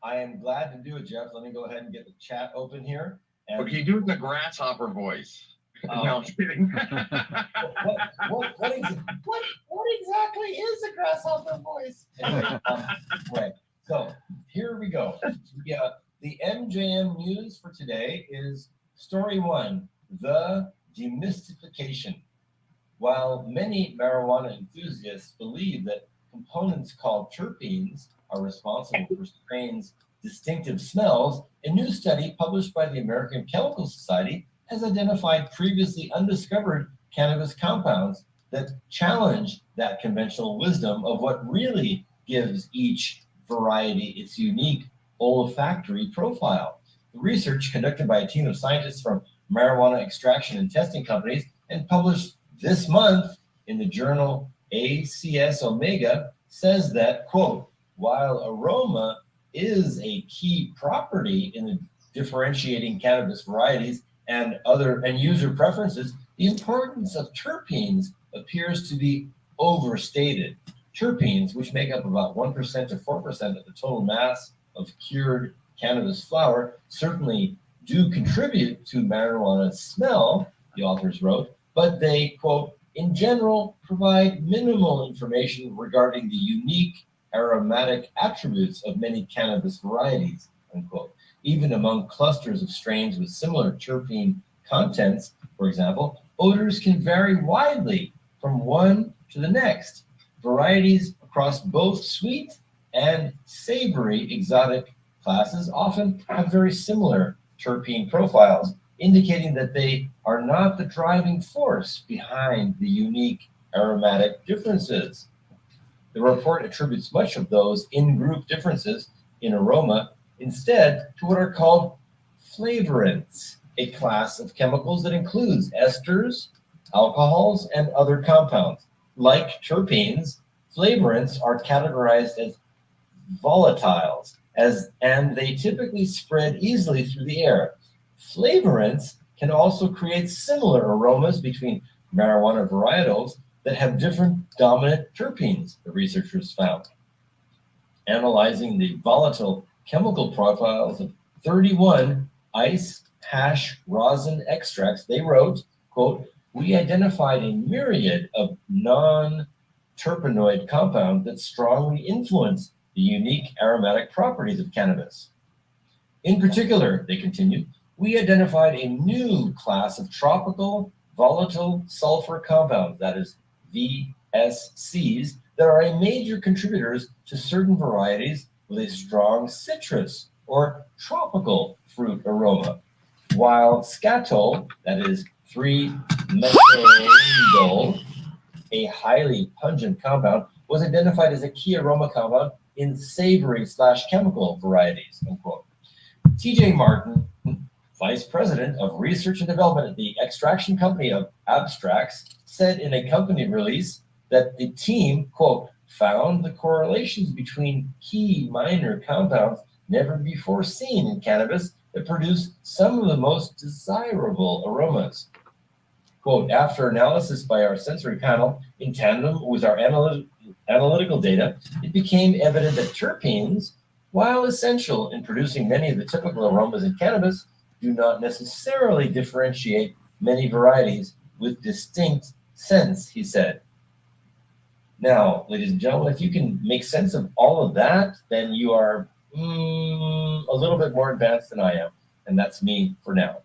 I am glad to do it, Jeff. Let me go ahead and get the chat open here. And Okay, do it in the grasshopper voice. Oh. No, I'm kidding. what exactly is a grasshopper voice? Anyway, right. So here we go. Yeah, the MJM news for today is story 1: the demystification. While many marijuana enthusiasts believe that components called terpenes are responsible for strains' distinctive smells, a new study published by the American Chemical Society has identified previously undiscovered cannabis compounds that challenge that conventional wisdom of what really gives each variety its unique olfactory profile. The research, conducted by a team of scientists from marijuana extraction and testing companies and published this month in the journal ACS Omega, says that, quote, while aroma is a key property in the differentiating cannabis varieties and user preferences, the importance of terpenes appears to be overstated. Terpenes, which make up about 1% to 4% of the total mass of cured cannabis flower, certainly do contribute to marijuana's smell, the authors wrote, but they, quote, in general, provide minimal information regarding the unique aromatic attributes of many cannabis varieties, unquote. Even among clusters of strains with similar terpene contents, for example, odors can vary widely from one to the next. Varieties across both sweet and savory exotic classes often have very similar terpene profiles, indicating that they are not the driving force behind the unique aromatic differences. The report attributes much of those in-group differences in aroma instead to what are called flavorants, a class of chemicals that includes esters, alcohols, and other compounds. Like terpenes, flavorants are categorized as volatiles, and they typically spread easily through the air. Flavorants can also create similar aromas between marijuana varietals that have different dominant terpenes, the researchers found. Analyzing the volatile chemical profiles of 31 ice hash rosin extracts, they wrote, quote, "We identified a myriad of non-terpenoid compounds that strongly influence the unique aromatic properties of cannabis. In particular," they continued, "we identified a new class of tropical volatile sulfur compounds, that is VSCs, that are a major contributors to certain varieties with a strong citrus or tropical fruit aroma, while scatol, that is 3-methyldol, a highly pungent compound, was identified as a key aroma compound in savory/chemical varieties," unquote. TJ Martin, vice president of research and development at the extraction company of Abstracts, said in a company release that the team, quote, "found the correlations between key minor compounds never before seen in cannabis that produce some of the most desirable aromas. Quote, "After analysis by our sensory panel in tandem with our analytical data, it became evident that terpenes, while essential in producing many of the typical aromas in cannabis, do not necessarily differentiate many varieties with distinct scents," he said. Now, ladies and gentlemen, if you can make sense of all of that, then you are a little bit more advanced than I am. And that's me for now.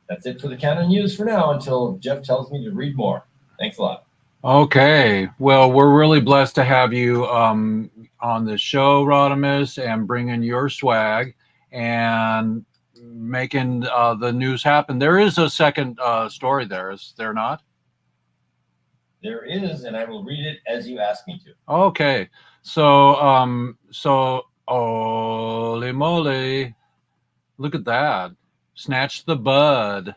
That's it for the Canon News for now until Jeff tells me to read more. Thanks a lot. Okay. Well, we're really blessed to have you on the show, Rodimus, and bringing your swag and making the news happen. There is a second story there, is there not? There is, and I will read it as you ask me to. Okay. So, holy moly. Look at that. Snatch the bud.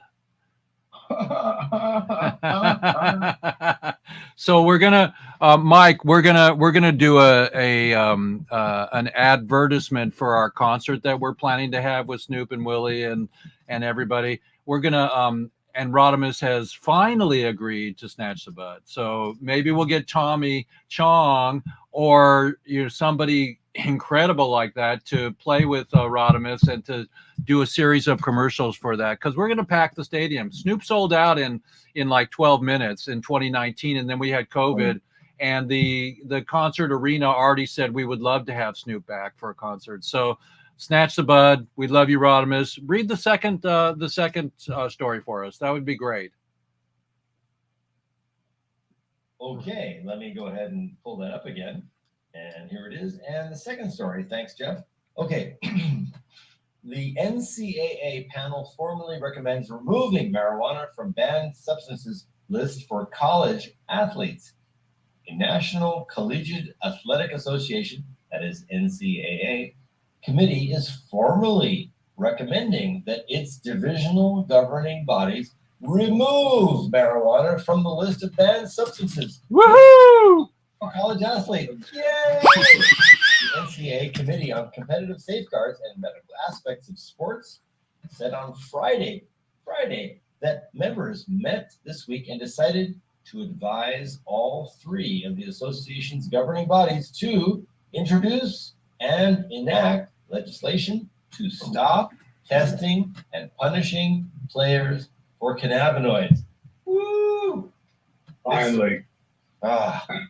So we're gonna, Mike. We're gonna do an advertisement for our concert that we're planning to have with Snoop and Willie and everybody. We're gonna and Rodimus has finally agreed to snatch the bud. So maybe we'll get Tommy Chong or somebody incredible like that to play with Rodimus and to do a series of commercials for that, because we're going to pack the stadium. Snoop sold out in like 12 minutes in 2019, and then we had COVID, and the concert arena already said we would love to have Snoop back for a concert. So snatch the bud. We love you, Rodimus. Read the second story for us. That would be great. Okay, let me go ahead and pull that up again. And here it is. And the second story. Thanks, Jeff. Okay. The NCAA panel formally recommends removing marijuana from banned substances list for college athletes. The National Collegiate Athletic Association, that is NCAA, committee is formally recommending that its divisional governing bodies remove marijuana from the list of banned substances. Woohoo! For college athletes. Yay! The NCAA Committee on Competitive Safeguards and Medical Aspects of Sports said on Friday that members met this week and decided to advise all three of the association's governing bodies to introduce and enact legislation to stop testing and punishing players for cannabinoids. Woo! Finally.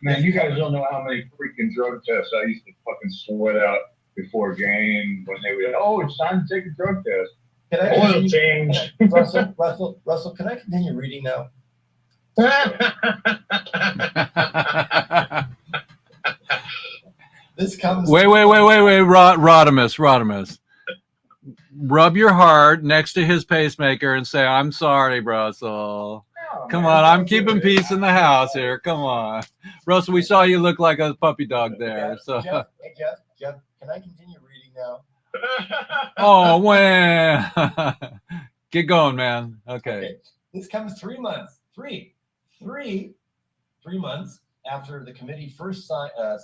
Man, you guys don't know how many freaking drug tests I used to fucking sweat out before a game when they would, oh, it's time to take a drug test. Can I Oil change. Russell, can I continue reading now? This comes. Wait, Rodimus. Rub your heart next to his pacemaker and say, "I'm sorry, Russell." Come on, I'm keeping peace in the house here. Come on. Russell, we saw you look like a puppy dog there. So. Jeff, can I continue reading now? Oh, man. Get going, man. Okay. This comes 3 months, three months after the committee first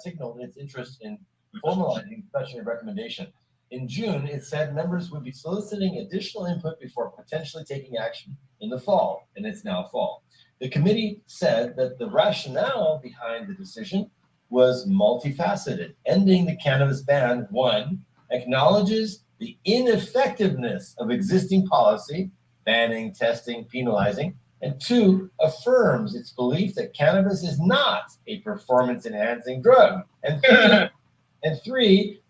signaled its interest in formalizing such a recommendation. In June, it said members would be soliciting additional input before potentially taking action in the fall, and it's now fall. The committee said that the rationale behind the decision was multifaceted. Ending the cannabis ban, one, acknowledges the ineffectiveness of existing policy, banning, testing, penalizing, and two, affirms its belief that cannabis is not a performance-enhancing drug. And three,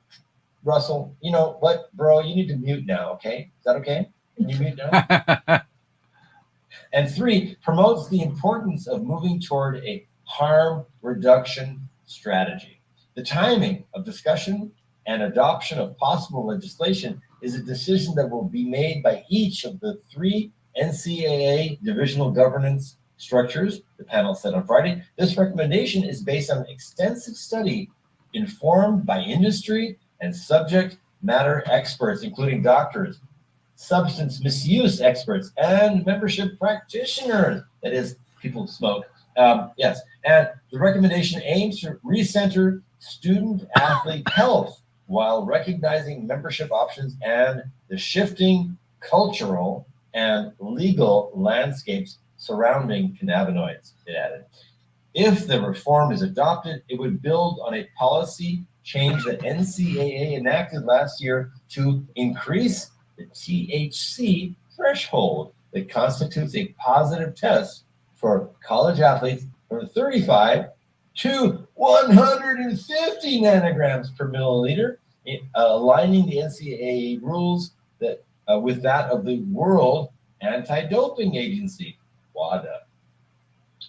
Russell, you know what, bro, you need to mute now, okay? Is that okay? Can you mute now? And three, promotes the importance of moving toward a harm reduction strategy. The timing of discussion and adoption of possible legislation is a decision that will be made by each of the three NCAA divisional governance structures, the panel said on Friday. This recommendation is based on extensive study informed by industry and subject matter experts, including doctors, substance misuse experts, and membership practitioners, that is, people who smoke. Yes, and the recommendation aims to recenter student-athlete health while recognizing membership options and the shifting cultural and legal landscapes surrounding cannabinoids, it added. If the reform is adopted, it would build on a policy change that NCAA enacted last year to increase the THC threshold that constitutes a positive test for college athletes from 35 to 150 nanograms per milliliter, aligning the NCAA rules that with that of the World Anti-Doping Agency, WADA.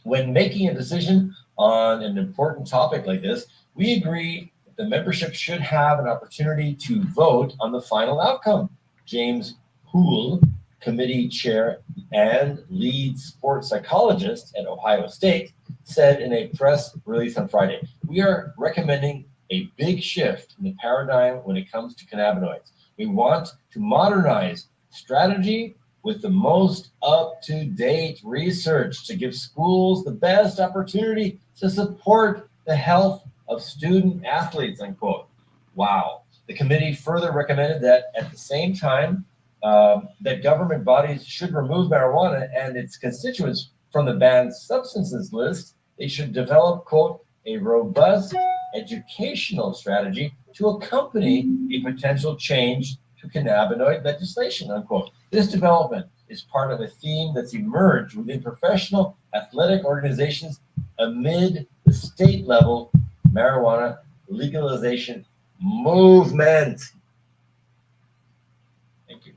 When making a decision on an important topic like this, we agree that the membership should have an opportunity to vote on the final outcome. James Houle, committee chair and lead sports psychologist at Ohio State, said in a press release on Friday, "We are recommending a big shift in the paradigm when it comes to cannabinoids. We want to modernize strategy with the most up-to-date research to give schools the best opportunity to support the health of student athletes," unquote. Wow. The committee further recommended that at the same time, that government bodies should remove marijuana and its constituents from the banned substances list. They should develop, quote, a robust educational strategy to accompany a potential change to cannabinoid legislation, unquote. This development is part of a theme that's emerged within professional athletic organizations amid the state level marijuana legalization movement. Thank you.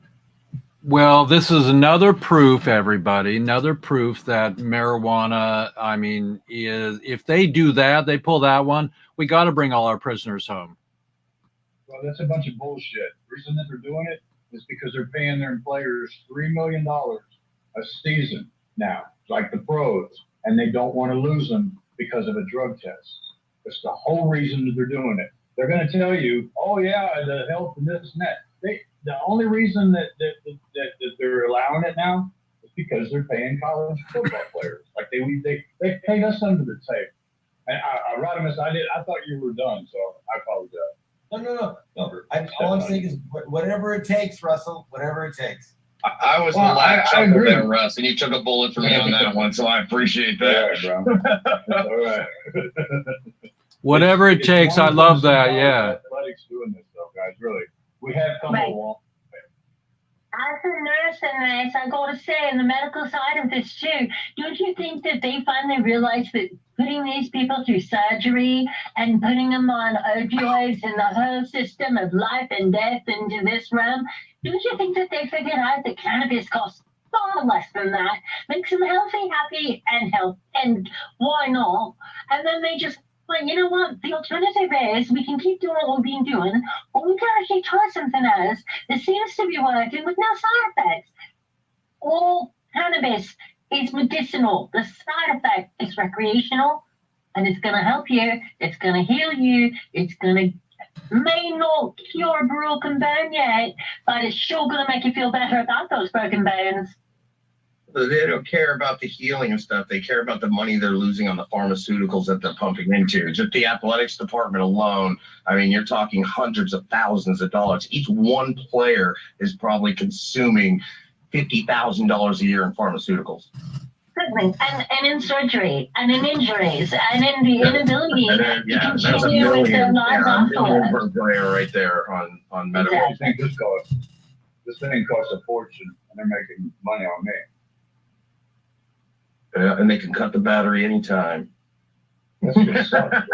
Well, this is another proof, everybody, another proof that marijuana, I mean, is if they do that, they pull that one, we got to bring all our prisoners home. Well, that's a bunch of bullshit. The reason that they're doing it is because they're paying their players $3 million a season now, like the pros, and they don't want to lose them because of a drug test. That's the whole reason that they're doing it. They're going to tell you, oh yeah, the health and this and that. The only reason that they're allowing it now is because they're paying college football players. Like they paid us under the table. And Rodimus, I thought you were done, so I apologize. No. All I'm saying is whatever it takes, Russell, whatever it takes. I was the last chuckle there, Russ, and you took a bullet for me on that one, so I appreciate that. All right, bro. All right. Whatever it takes, I love that, yeah. Athletics doing this, though, guys, really. We have come a long way. As a nurse and this, I got to say, in the medical side of this too, don't you think that they finally realize that putting these people through surgery and putting them on opioids and the whole system of life and death into this realm, don't you think that they figured out that cannabis costs far less than that, makes them healthy, happy, and why not? And then they just, well, you know what? The alternative is we can keep doing what we've been doing, or we can actually try something else that seems to be working with no side effects. All cannabis is medicinal. The side effect is recreational, and it's going to help you. It's going to heal you. It's going to may not cure a broken bone yet, but it's sure going to make you feel better about those broken bones. They don't care about the healing and stuff. They care about the money they're losing on the pharmaceuticals that they're pumping into. Just the athletics department alone, I mean, you're talking hundreds of thousands of dollars. Each one player is probably consuming $50,000 a year in pharmaceuticals. Certainly. And in surgery, and in injuries, and in the inability to There's continue with their lives $1 million afterwards. per player right there on medical. Exactly. This thing costs a fortune, and they're making money on me. And they can cut the battery anytime. That's what sucks.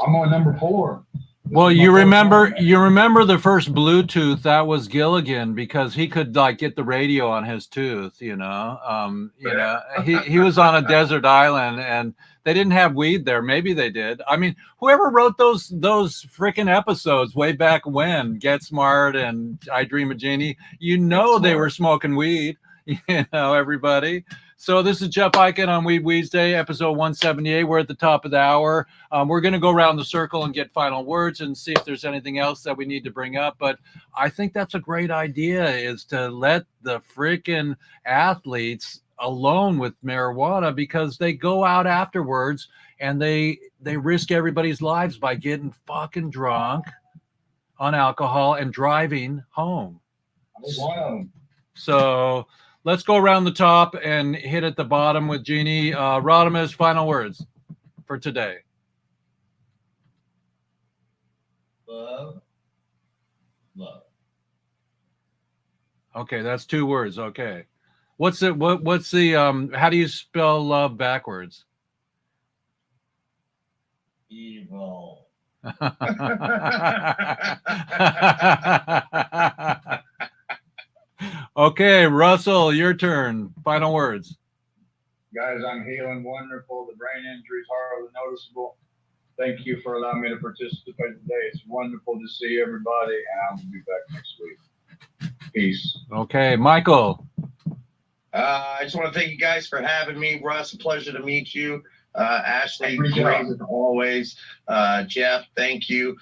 I'm on number 4. Well, you remember the first Bluetooth, that was Gilligan, because he could like get the radio on his tooth, you know. He was on a desert island and they didn't have weed there. Maybe they did. I mean, whoever wrote those freaking episodes way back when, Get Smart and I Dream of Jeannie, you know, they were smoking weed, you know, everybody. So this is Jeff Eichen on WEEDSDAY, episode 178. We're at the top of the hour. We're going to go around the circle and get final words and see if there's anything else that we need to bring up. But I think that's a great idea, is to let the freaking athletes alone with marijuana, because they go out afterwards and they risk everybody's lives by getting fucking drunk on alcohol and driving home. So let's go around the top and hit at the bottom with Jeannie. Rodimus, final words for today. Love. Okay, that's 2 words. Okay. What's the how do you spell love backwards? Evil. Okay, Russell, your turn. Final words. Guys, I'm healing wonderful. The brain injury is hardly noticeable. Thank you for allowing me to participate today. It's wonderful to see everybody, and I'll be back next week. Peace. Okay, Michael. I just want to thank you guys for having me. Russ, a pleasure to meet you. Ashley, great as always. Jeff, thank you.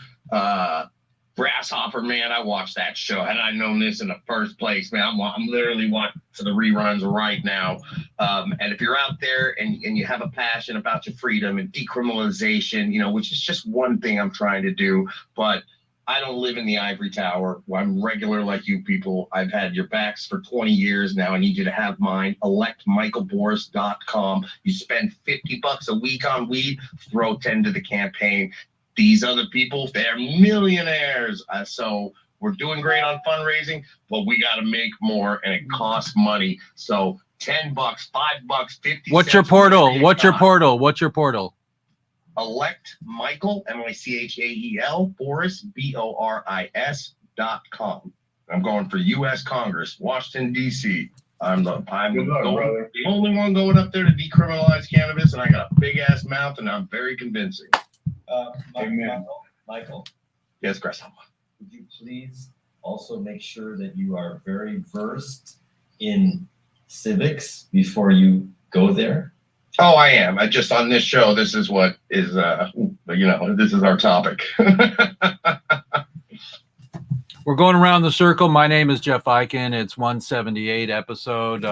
Grasshopper, man, I watched that show. Had I known this in the first place, man, I'm literally watching the reruns right now. And if you're out there and you have a passion about your freedom and decriminalization, you know, which is just one thing I'm trying to do, but I don't live in the ivory tower. I'm regular like you people. I've had your backs for 20 years now. I need you to have mine. ElectMichaelBoris.com. You spend $50 a week on weed, throw 10 to the campaign. These other people, they're millionaires. So we're doing great on fundraising, but we got to make more, and it costs money. So $10, $5, 50. What's your portal? What's your portal? What's your portal? Elect Michael, MICHAEL, Boris, BORIS.com. I'm going for U.S. Congress, Washington, D.C. I'm the only one going up there to decriminalize cannabis, and I got a big ass mouth, and I'm very convincing. Michael. Yes, Grasshopper. Would you please also make sure that you are very versed in civics before you go there? Oh, I am. I just on this show, this is what is, this is our topic. We're going around the circle. My name is Jeff Eichen. It's 178 episode.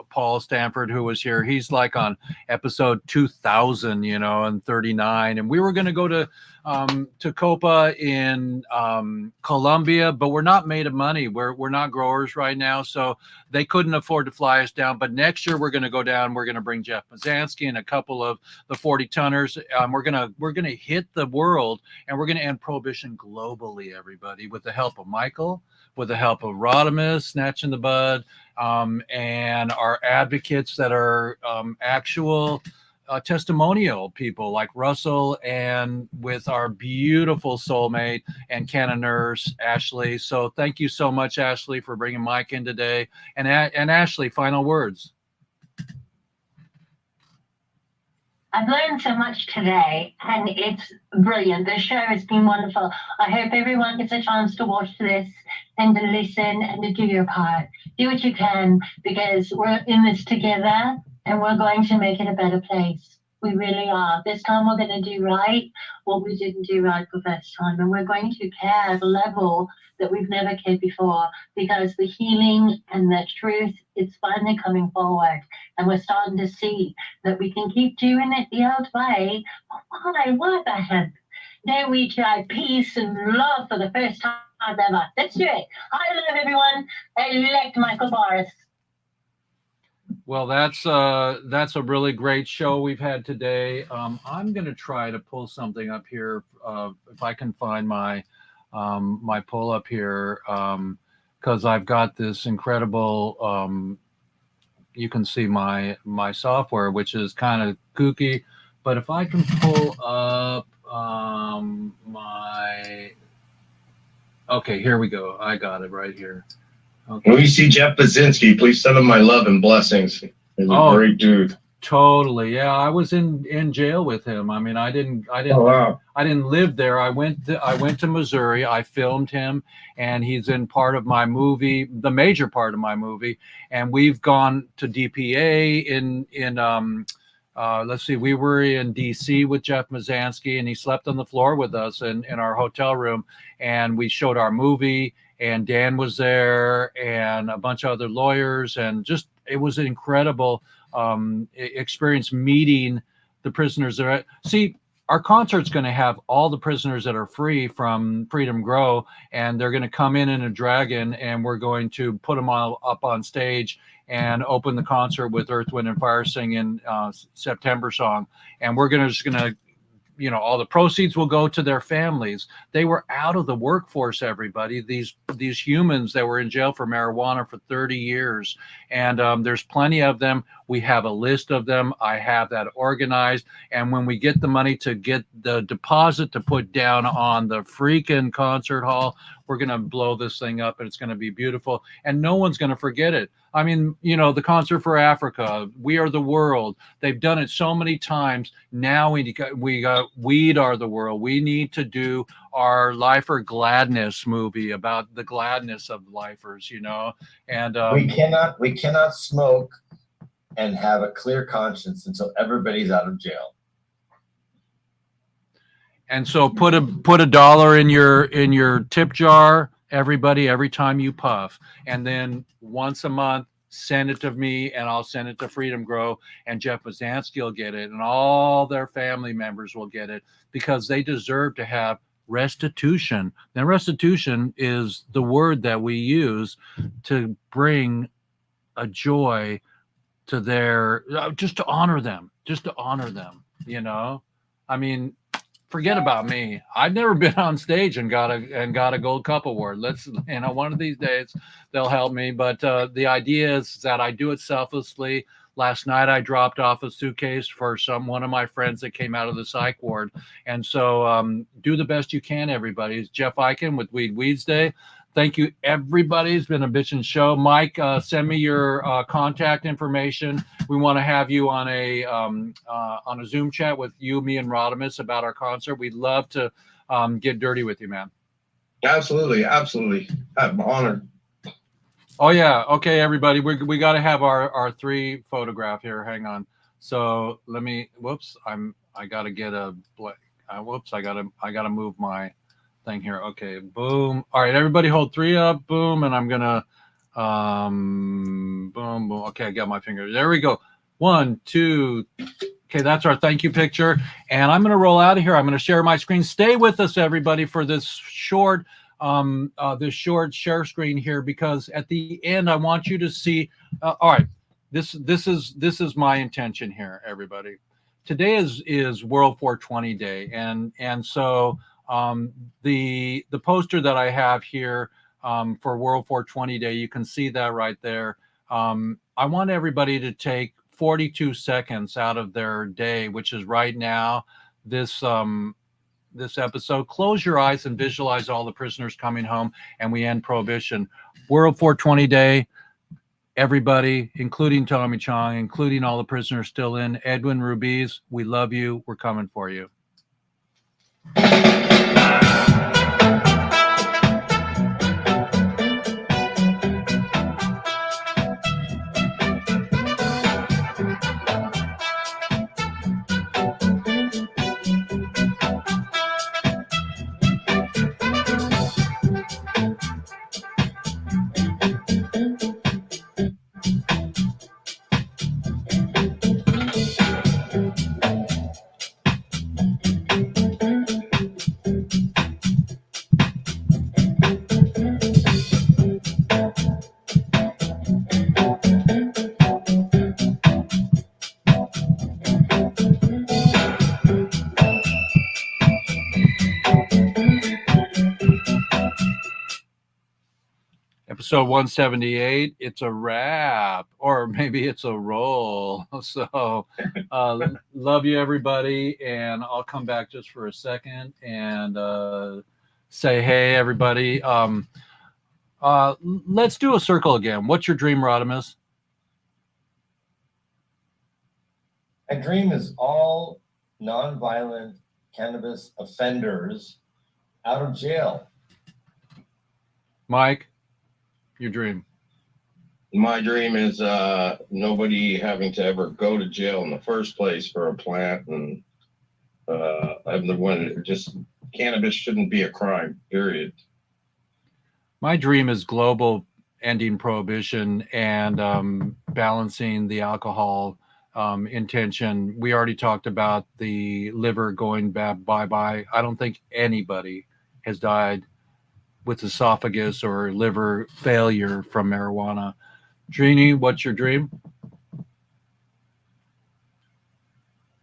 Paul Stanford, who was here, he's like on episode 2000, and 39. And we were going to go to Copa in Colombia, but we're not made of money. We're not growers right now, so they couldn't afford to fly us down. But next year we're going to go down. We're going to bring Jeff Mazansky and a couple of the 40 tonners. We're going to hit the world, and we're going to end prohibition globally, everybody, with the help of Michael, with the help of Rodimus, Snatch in the Bud, and our advocates that are actual testimonial people like Russell, and with our beautiful soulmate and canon nurse, Ashley. So thank you so much, Ashley, for bringing Mike in today. And Ashley, final words. I've learned so much today, and it's brilliant. The show has been wonderful. I hope everyone gets a chance to watch this and to listen and to do your part. Do what you can, because we're in this together, and we're going to make it a better place. We really are. This time we're going to do right what we didn't do right the first time. And we're going to care at a level that we've never cared before, because the healing and the truth is finally coming forward. And we're starting to see that we can keep doing it the old way. But what the heck? Now we try peace and love for the first time ever. Let's do it. I love everyone. Elect Michael Boris. Well, that's a really great show we've had today. I'm going to try to pull something up here if I can find my my pull up here, because I've got this incredible. You can see my software, which is kind of kooky, but if I can pull up my. Okay, here we go. I got it right here. Okay. When you see Jeff Basinski, please send him my love and blessings. He's a great dude. Totally. Yeah, I was in jail with him. I mean, I didn't Oh, wow. I didn't live there. I went to Missouri. I filmed him, and he's in part of my movie, the major part of my movie. And we've gone to DPA in let's see, we were in DC with Jeff Mazansky, and he slept on the floor with us in our hotel room, and we showed our movie, and Dan was there and a bunch of other lawyers, and just it was an incredible experience meeting the prisoners there. See, our concert's going to have all the prisoners that are free from Freedom Grow, and they're going to come in a dragon, and we're going to put them all up on stage and open the concert with Earth, Wind, and Fire singing September Song. And we're just going to, you know, all the proceeds will go to their families. They were out of the workforce, everybody. These humans that were in jail for marijuana for 30 years. And there's plenty of them. We have a list of them. I have that organized. And when we get the money to get the deposit to put down on the freaking concert hall, we're going to blow this thing up, and it's going to be beautiful. And no one's going to forget it. I mean, you know, the Concert for Africa, We Are the World. They've done it so many times. Now we got Weed Are the World. We need to do our Life or Gladness movie about the gladness of lifers, you know. And we cannot smoke and have a clear conscience until everybody's out of jail. And so put a dollar in your tip jar, everybody, every time you puff. And then once a month, send it to me, and I'll send it to Freedom Grow, and Jeff Mazansky will get it, and all their family members will get it, because they deserve to have restitution. Now, restitution is the word that we use to bring a joy to their, just to honor them, you know. I mean, forget about me. I've never been on stage and got a Gold Cup award. Let's, you know, one of these days they'll help me. But the idea is that I do it selflessly. Last night I dropped off a suitcase for one of my friends that came out of the psych ward. And so do the best you can, everybody. It's Jeff Eichen with WEEDSDAY. Thank you, everybody. It's been a bitchin' show. Mike, send me your contact information. We want to have you on a Zoom chat with you, me, and Rodimus about our concert. We'd love to get dirty with you, man. Absolutely, absolutely. I'm honored. Oh yeah. Okay, everybody. We got to have our 3 photograph here. Hang on. So let me. Whoops. I got to get a. Whoops. I gotta move my thing here. Okay, boom. All right, everybody hold 3 up, boom, and I'm gonna boom, boom. Okay, I got my finger. There we go. 1, 2. Okay, that's our thank you picture, and I'm gonna roll out of here. I'm gonna share my screen. Stay with us, everybody, for this short share screen here, because at the end I want you to see. All right, this is my intention here, everybody. Today is World 420 Day, and so the poster that I have here for World 420 Day, you can see that right there. I want everybody to take 42 seconds out of their day, which is right now, this episode. Close your eyes and visualize all the prisoners coming home, and we end prohibition. World 420 Day, everybody, including Tommy Chong, including all the prisoners still in. Edwin Rubiz, we love you. We're coming for you. episode 178. It's a wrap, or maybe it's a roll. So love you, everybody. And I'll come back just for a second and say, hey, everybody. Let's do a circle again. What's your dream, Rodimus? My dream is all nonviolent cannabis offenders out of jail. Mike, your dream. My dream is nobody having to ever go to jail in the first place for a plant, and I'm the one. Just cannabis shouldn't be a crime. Period. My dream is global ending prohibition and balancing the alcohol intention. We already talked about the liver going bye-bye. I don't think anybody has died with esophagus or liver failure from marijuana. Trini, what's your dream?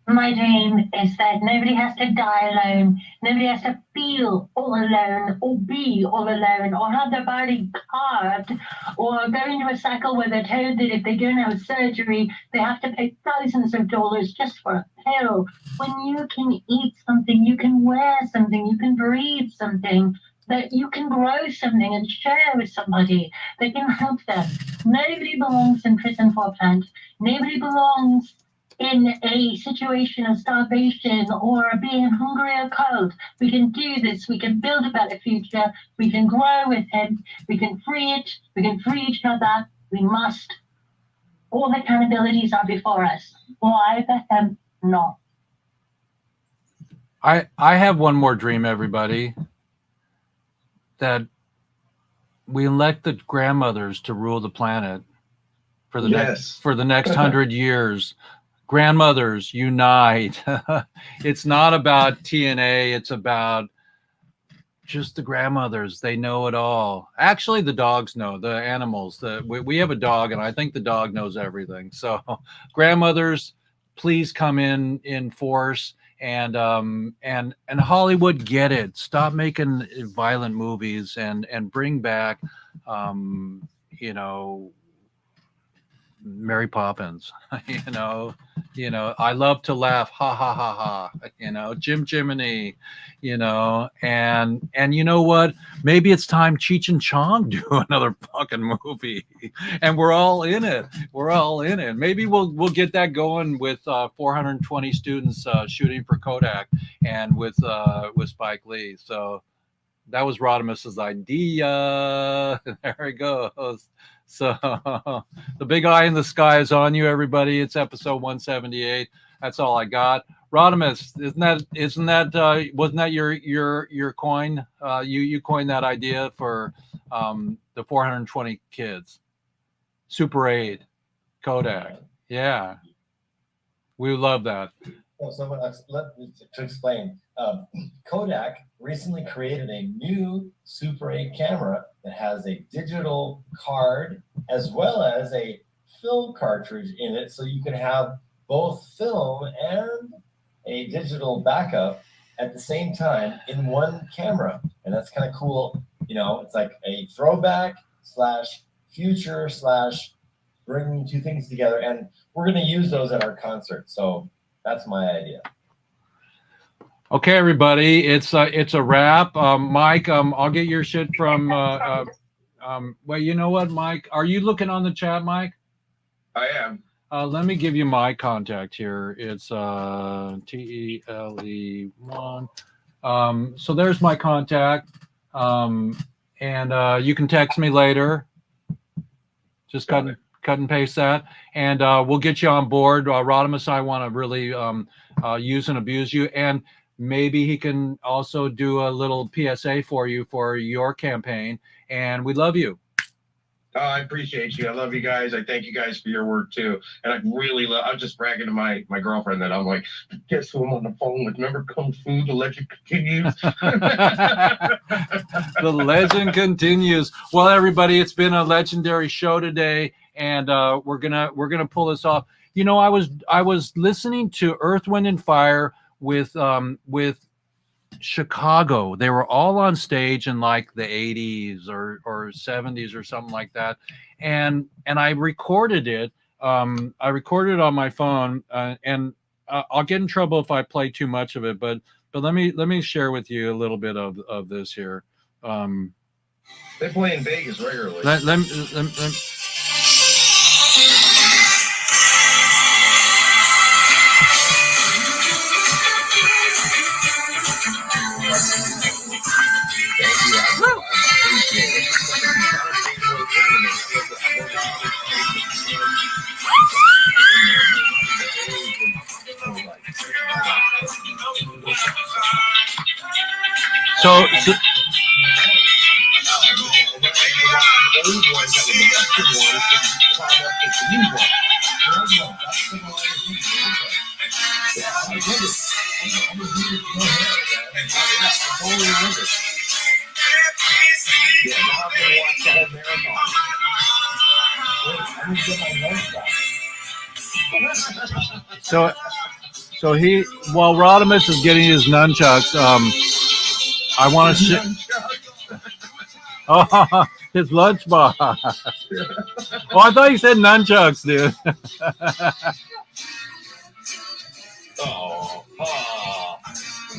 My dream is that nobody has to die alone. Nobody has to feel all alone or be all alone or have their body carved or go into a cycle where they're told that if they don't have surgery, they have to pay thousands of dollars just for a pill. When you can eat something, you can wear something, you can breathe something, that you can grow something and share with somebody that can help them. Nobody belongs in prison for a plant. Nobody belongs in a situation of starvation or being hungry or cold. We can do this. We can build a better future. We can grow with it. We can free it. We can free each other. We must. All the accountabilities are before us. Why the hell not? I have one more dream, everybody. That we elect the grandmothers to rule the planet for the next 100 years. Grandmothers, unite. It's not about TNA. It's about just the grandmothers. They know it all. Actually, the dogs know, the animals. We have a dog, and I think the dog knows everything. So grandmothers, please come in force. And Hollywood, get it. Stop making violent movies and bring back, Mary Poppins. I love to laugh. Ha ha ha ha. Jim Jiminy. And you know what? Maybe it's time Cheech and Chong do another fucking movie, and we're all in it. We're all in it. Maybe we'll get that going with 420 students shooting for Kodak, and with Spike Lee. So that was Rodimus's idea. There it goes. So the big eye in the sky is on you, everybody. It's episode 178. That's all I got. Rodimus, wasn't that your coin? You coined that idea for the 420 kids. Super 8, Kodak. Yeah. We love that. To explain, Kodak recently created a new Super 8 camera that has a digital card as well as a film cartridge in it, so you can have both film and a digital backup at the same time in one camera. And that's kind of cool. It's like a throwback / future / bringing two things together. And we're going to use those at our concert. So that's my idea. Okay, everybody, it's a wrap. Mike, I'll get your shit from. Well, you know what, Mike? Are you looking on the chat, Mike? I am. Let me give you my contact here. It's TELE1. So there's my contact, and you can text me later. Just cut and paste that, and we'll get you on board. Rodimus, I want to really use and abuse you, and maybe he can also do a little PSA for you for your campaign. And we love you. I appreciate you. I love you guys. I thank you guys for your work too. And I really love. I'm just bragging to my girlfriend that I'm like, guess who I'm on the phone with? Remember Kung Fu? The legend continues. The legend continues. Well, everybody, it's been a legendary show today, and we're gonna pull this off. I was listening to Earth, Wind, and Fire with Chicago. They were all on stage in like the 80s or 70s or something like that. And I recorded it. I recorded it on my phone, and I'll get in trouble if I play too much of it, but let me share with you a little bit of this here. They play in Vegas regularly. Let so So he, while Rodimus is getting his nunchucks, I want to oh, his lunchbox. Oh, I thought you said nunchucks, dude.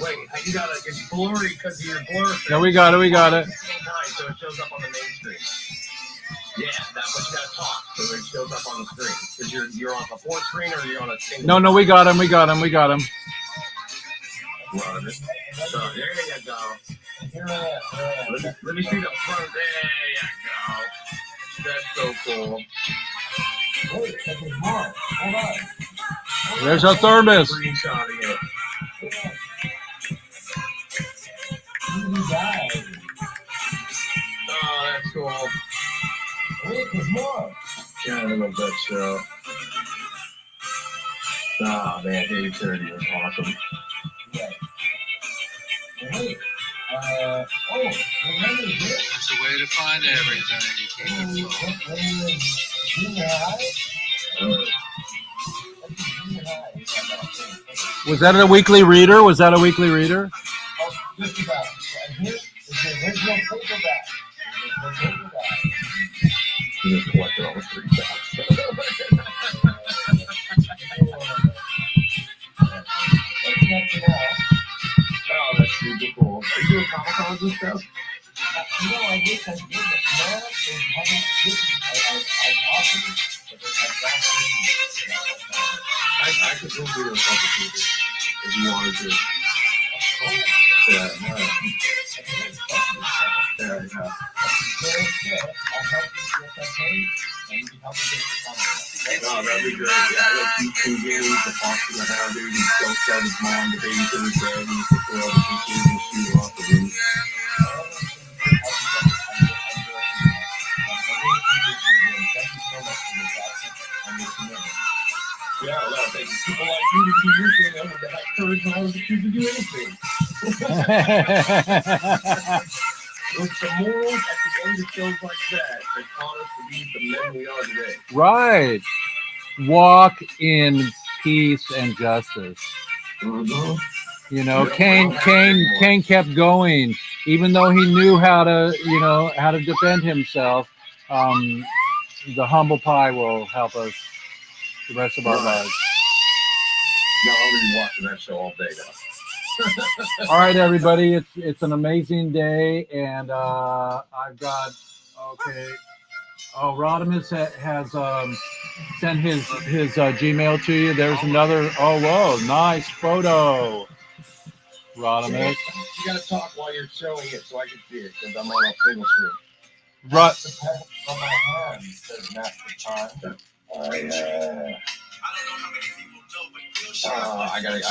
Wait, you got it's blurry because of your blur. No, we got it. So it shows up on the main screen. Yeah, that's what you gotta talk, so it shows up on the screen. Because you're on a fourth screen or you're on a single. No, we got him. Run it. So there you go. Let me see the front. There you go. That's so cool. Wait, there's more. Hold on. There's our thermos. Screenshotting it. Oh, that's cool. Wait, there's more. Yeah, I love that show. Oh, man, 8:30 was awesome. Yeah. Wait. Remember this? It's a way to find everything. Was that a weekly reader? Oh, just about. And here is the original paperback. You just collected all the free stuff. Oh, that's super cool. Are you doing Comic Cons and stuff? No, I wish I did, but no, they haven't written. I've offered it, but they have not written. I could go do a couple people if you wanted to. Yeah, no, that'd be great. Yeah, I like YouTube games, the Fox and the Hound, dude. He still said his mom, the babysitter's dead, and he took her over to shoot and shoot her off the roof. Yeah, well, thank you. People like you to do your thing, I would have courage and I was choose to do anything. With the morals at the end of shows like that taught us to be the men we are today. Right. Walk in peace and justice. Mm-hmm. You know, Cain kept going, even though he knew how to defend himself. The humble pie will help us the rest of our lives. No, I'll be watching that show all day now. All right, everybody, it's an amazing day, and I've got Rodimus has sent his Gmail to you. There's another. Oh, whoa, nice photo, Rodimus. You gotta talk while you're showing it so I can see it because I'm on a single screen. Right. On my hand says Master Time. I gotta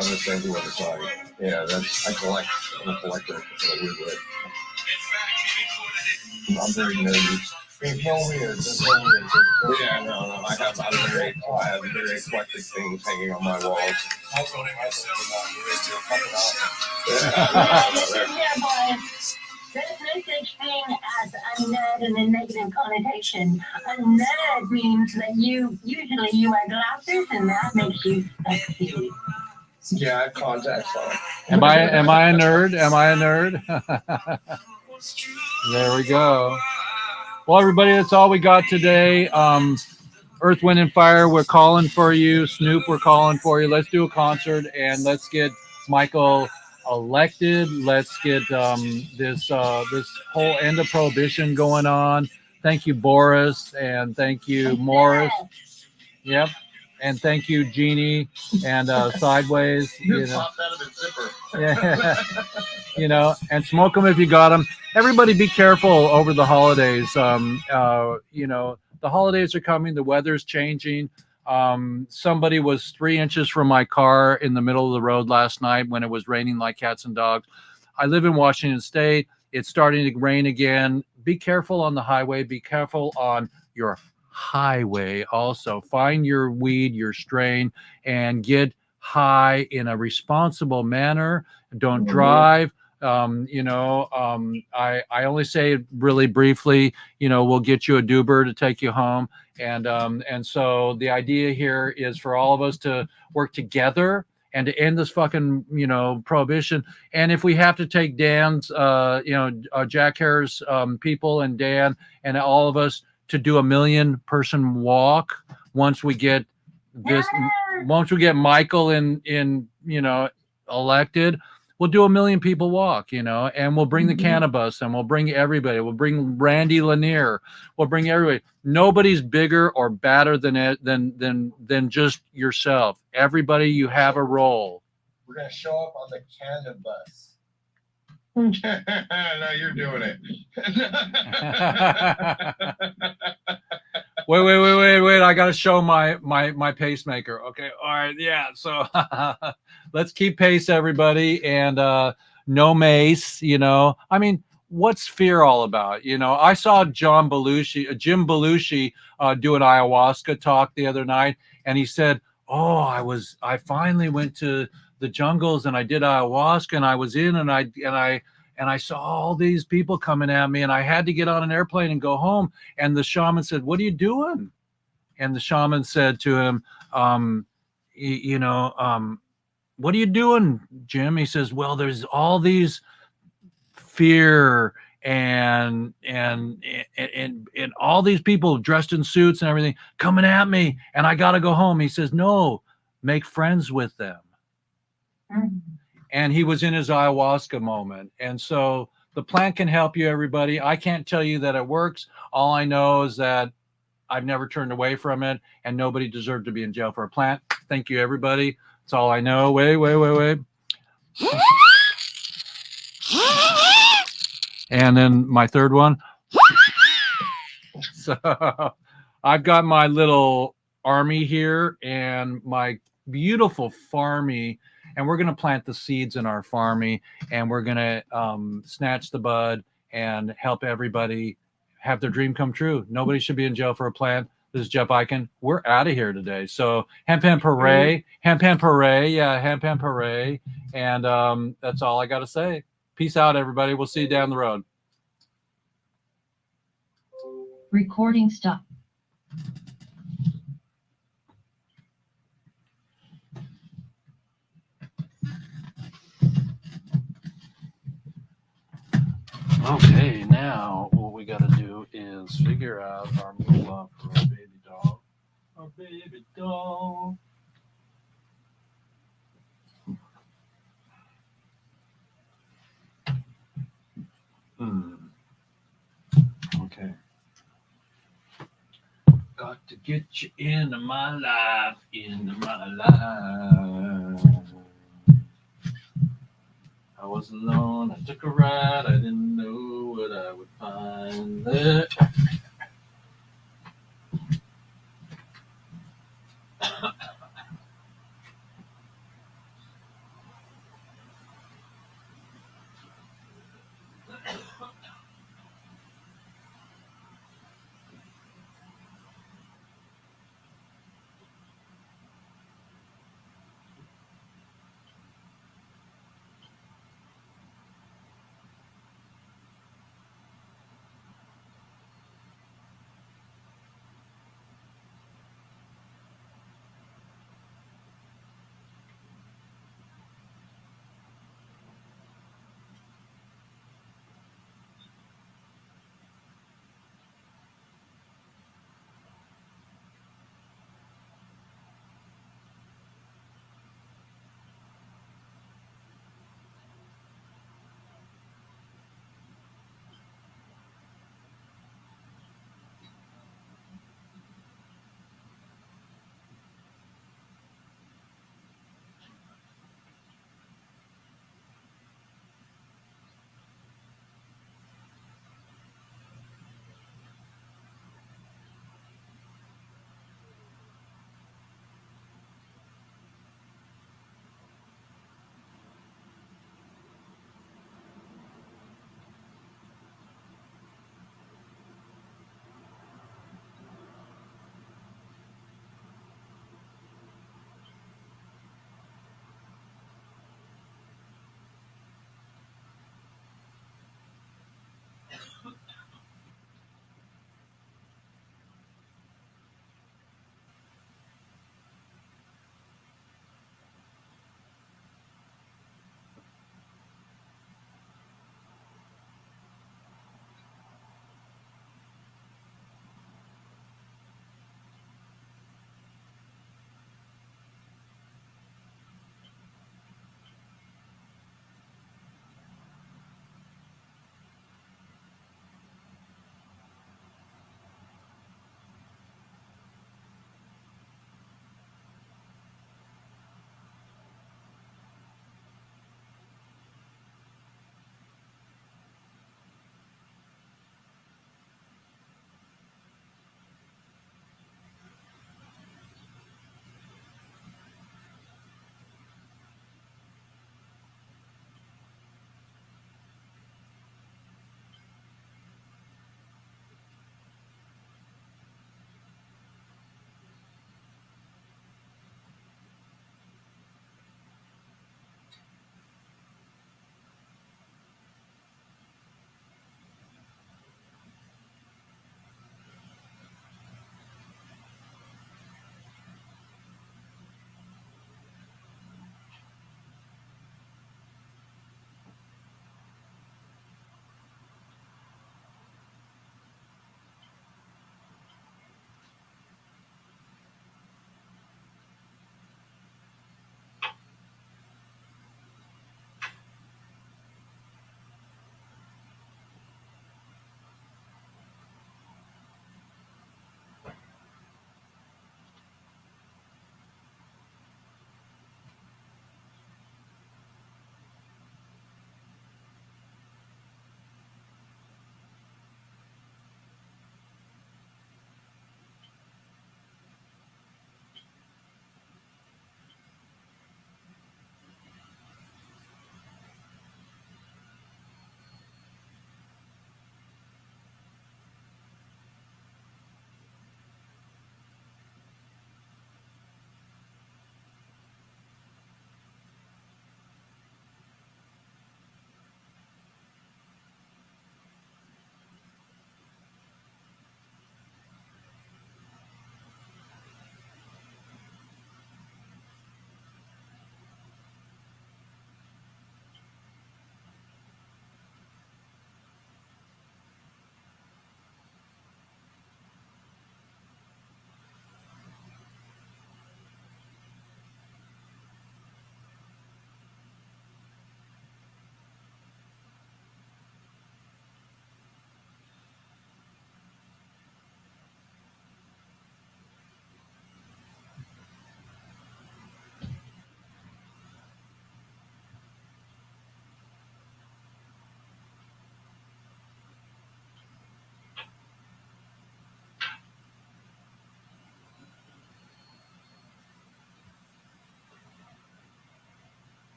understand the other side. Yeah, I collect. I'm a collector in a weird way. I'm very nerdy. There's no weird. Yeah, no. I have very eclectic things hanging on my walls. There's no such thing as a nerd in a negative connotation. A nerd means that you wear glasses and that makes you sexy. Yeah, I have contacts on. Am I a nerd? Am I a nerd? There we go. Well, everybody, that's all we got today. Earth, Wind, and Fire, we're calling for you. Snoop, we're calling for you. Let's do a concert and let's get Michael elected. Let's get this whole end of prohibition going on. Thank you, Boris, and thank you, Morris. Yep. And thank you, Jeannie, and Sideways. You know, Popped out of the zipper. yeah, you know, and smoke them if you got them. Everybody, be careful over the holidays. You know, the holidays are coming. The weather's changing. Somebody was 3 inches from my car in the middle of the road last night when it was raining like cats and dogs. I live in Washington State. It's starting to rain again. Be careful on the highway. Be careful on your highway also. Find your weed, your strain, and get high in a responsible manner. Don't drive. You know, I only say it really briefly. You know, we'll get you a Uber to take you home, and so the idea here is for all of us to work together and to end this fucking, you know, prohibition. And if we have to take Dan's, you know, Jack Hare's people and Dan and all of us to do a 1 million person walk once we get this, once we get Michael in, you know, elected, we'll do 1 million people walk, you know, and we'll bring the cannabis and we'll bring everybody. We'll bring Randy Lanier. We'll bring everybody. Nobody's bigger or badder than just yourself. Everybody, you have a role. We're gonna show up on the cannabis. Now you're doing it. Wait. I got to show my pacemaker. Okay. All right. Yeah. So let's keep pace, everybody. And no mace, you know, I mean, what's fear all about? You know, I saw Jim Belushi do an ayahuasca talk the other night. And he said, oh, I finally went to the jungles and I did ayahuasca and I was in and I saw all these people coming at me and I had to get on an airplane and go home. And the shaman said, what are you doing? And the shaman said to him, you know, what are you doing, Jim? He says, well, there's all these fear and all these people dressed in suits and everything coming at me and I got to go home. He says, no, make friends with them. And he was in his ayahuasca moment. And so the plant can help you, everybody. I can't tell you that it works. All I know is that I've never turned away from it and nobody deserved to be in jail for a plant. Thank you, everybody. That's all I know. Wait. And then my third one. So I've got my little army here and my beautiful farmy, and we're going to plant the seeds in our farmy, and we're going to snatch the bud and help everybody have their dream come true. Nobody should be in jail for a plant. This is Jeff Eichen. We're out of here today. So hemp hooray. Yeah, hemp hooray. And that's all I got to say. Peace out, everybody. We'll see you down the road. Recording stop. Okay, now what we got to do is figure out our moolah for our baby dog. Our baby dog. Okay. Got to get you into my life, I was alone, I took a ride, I didn't know what I would find there.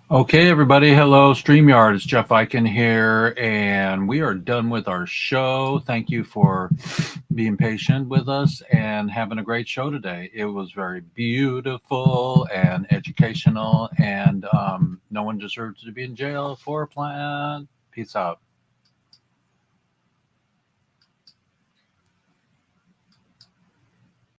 Okay, everybody. Hello, StreamYard. It's Jeff Eichen here, and we are done with our show. Thank you for being patient with us and having a great show today. It was very beautiful and educational, and no one deserves to be in jail for a plan. Peace out.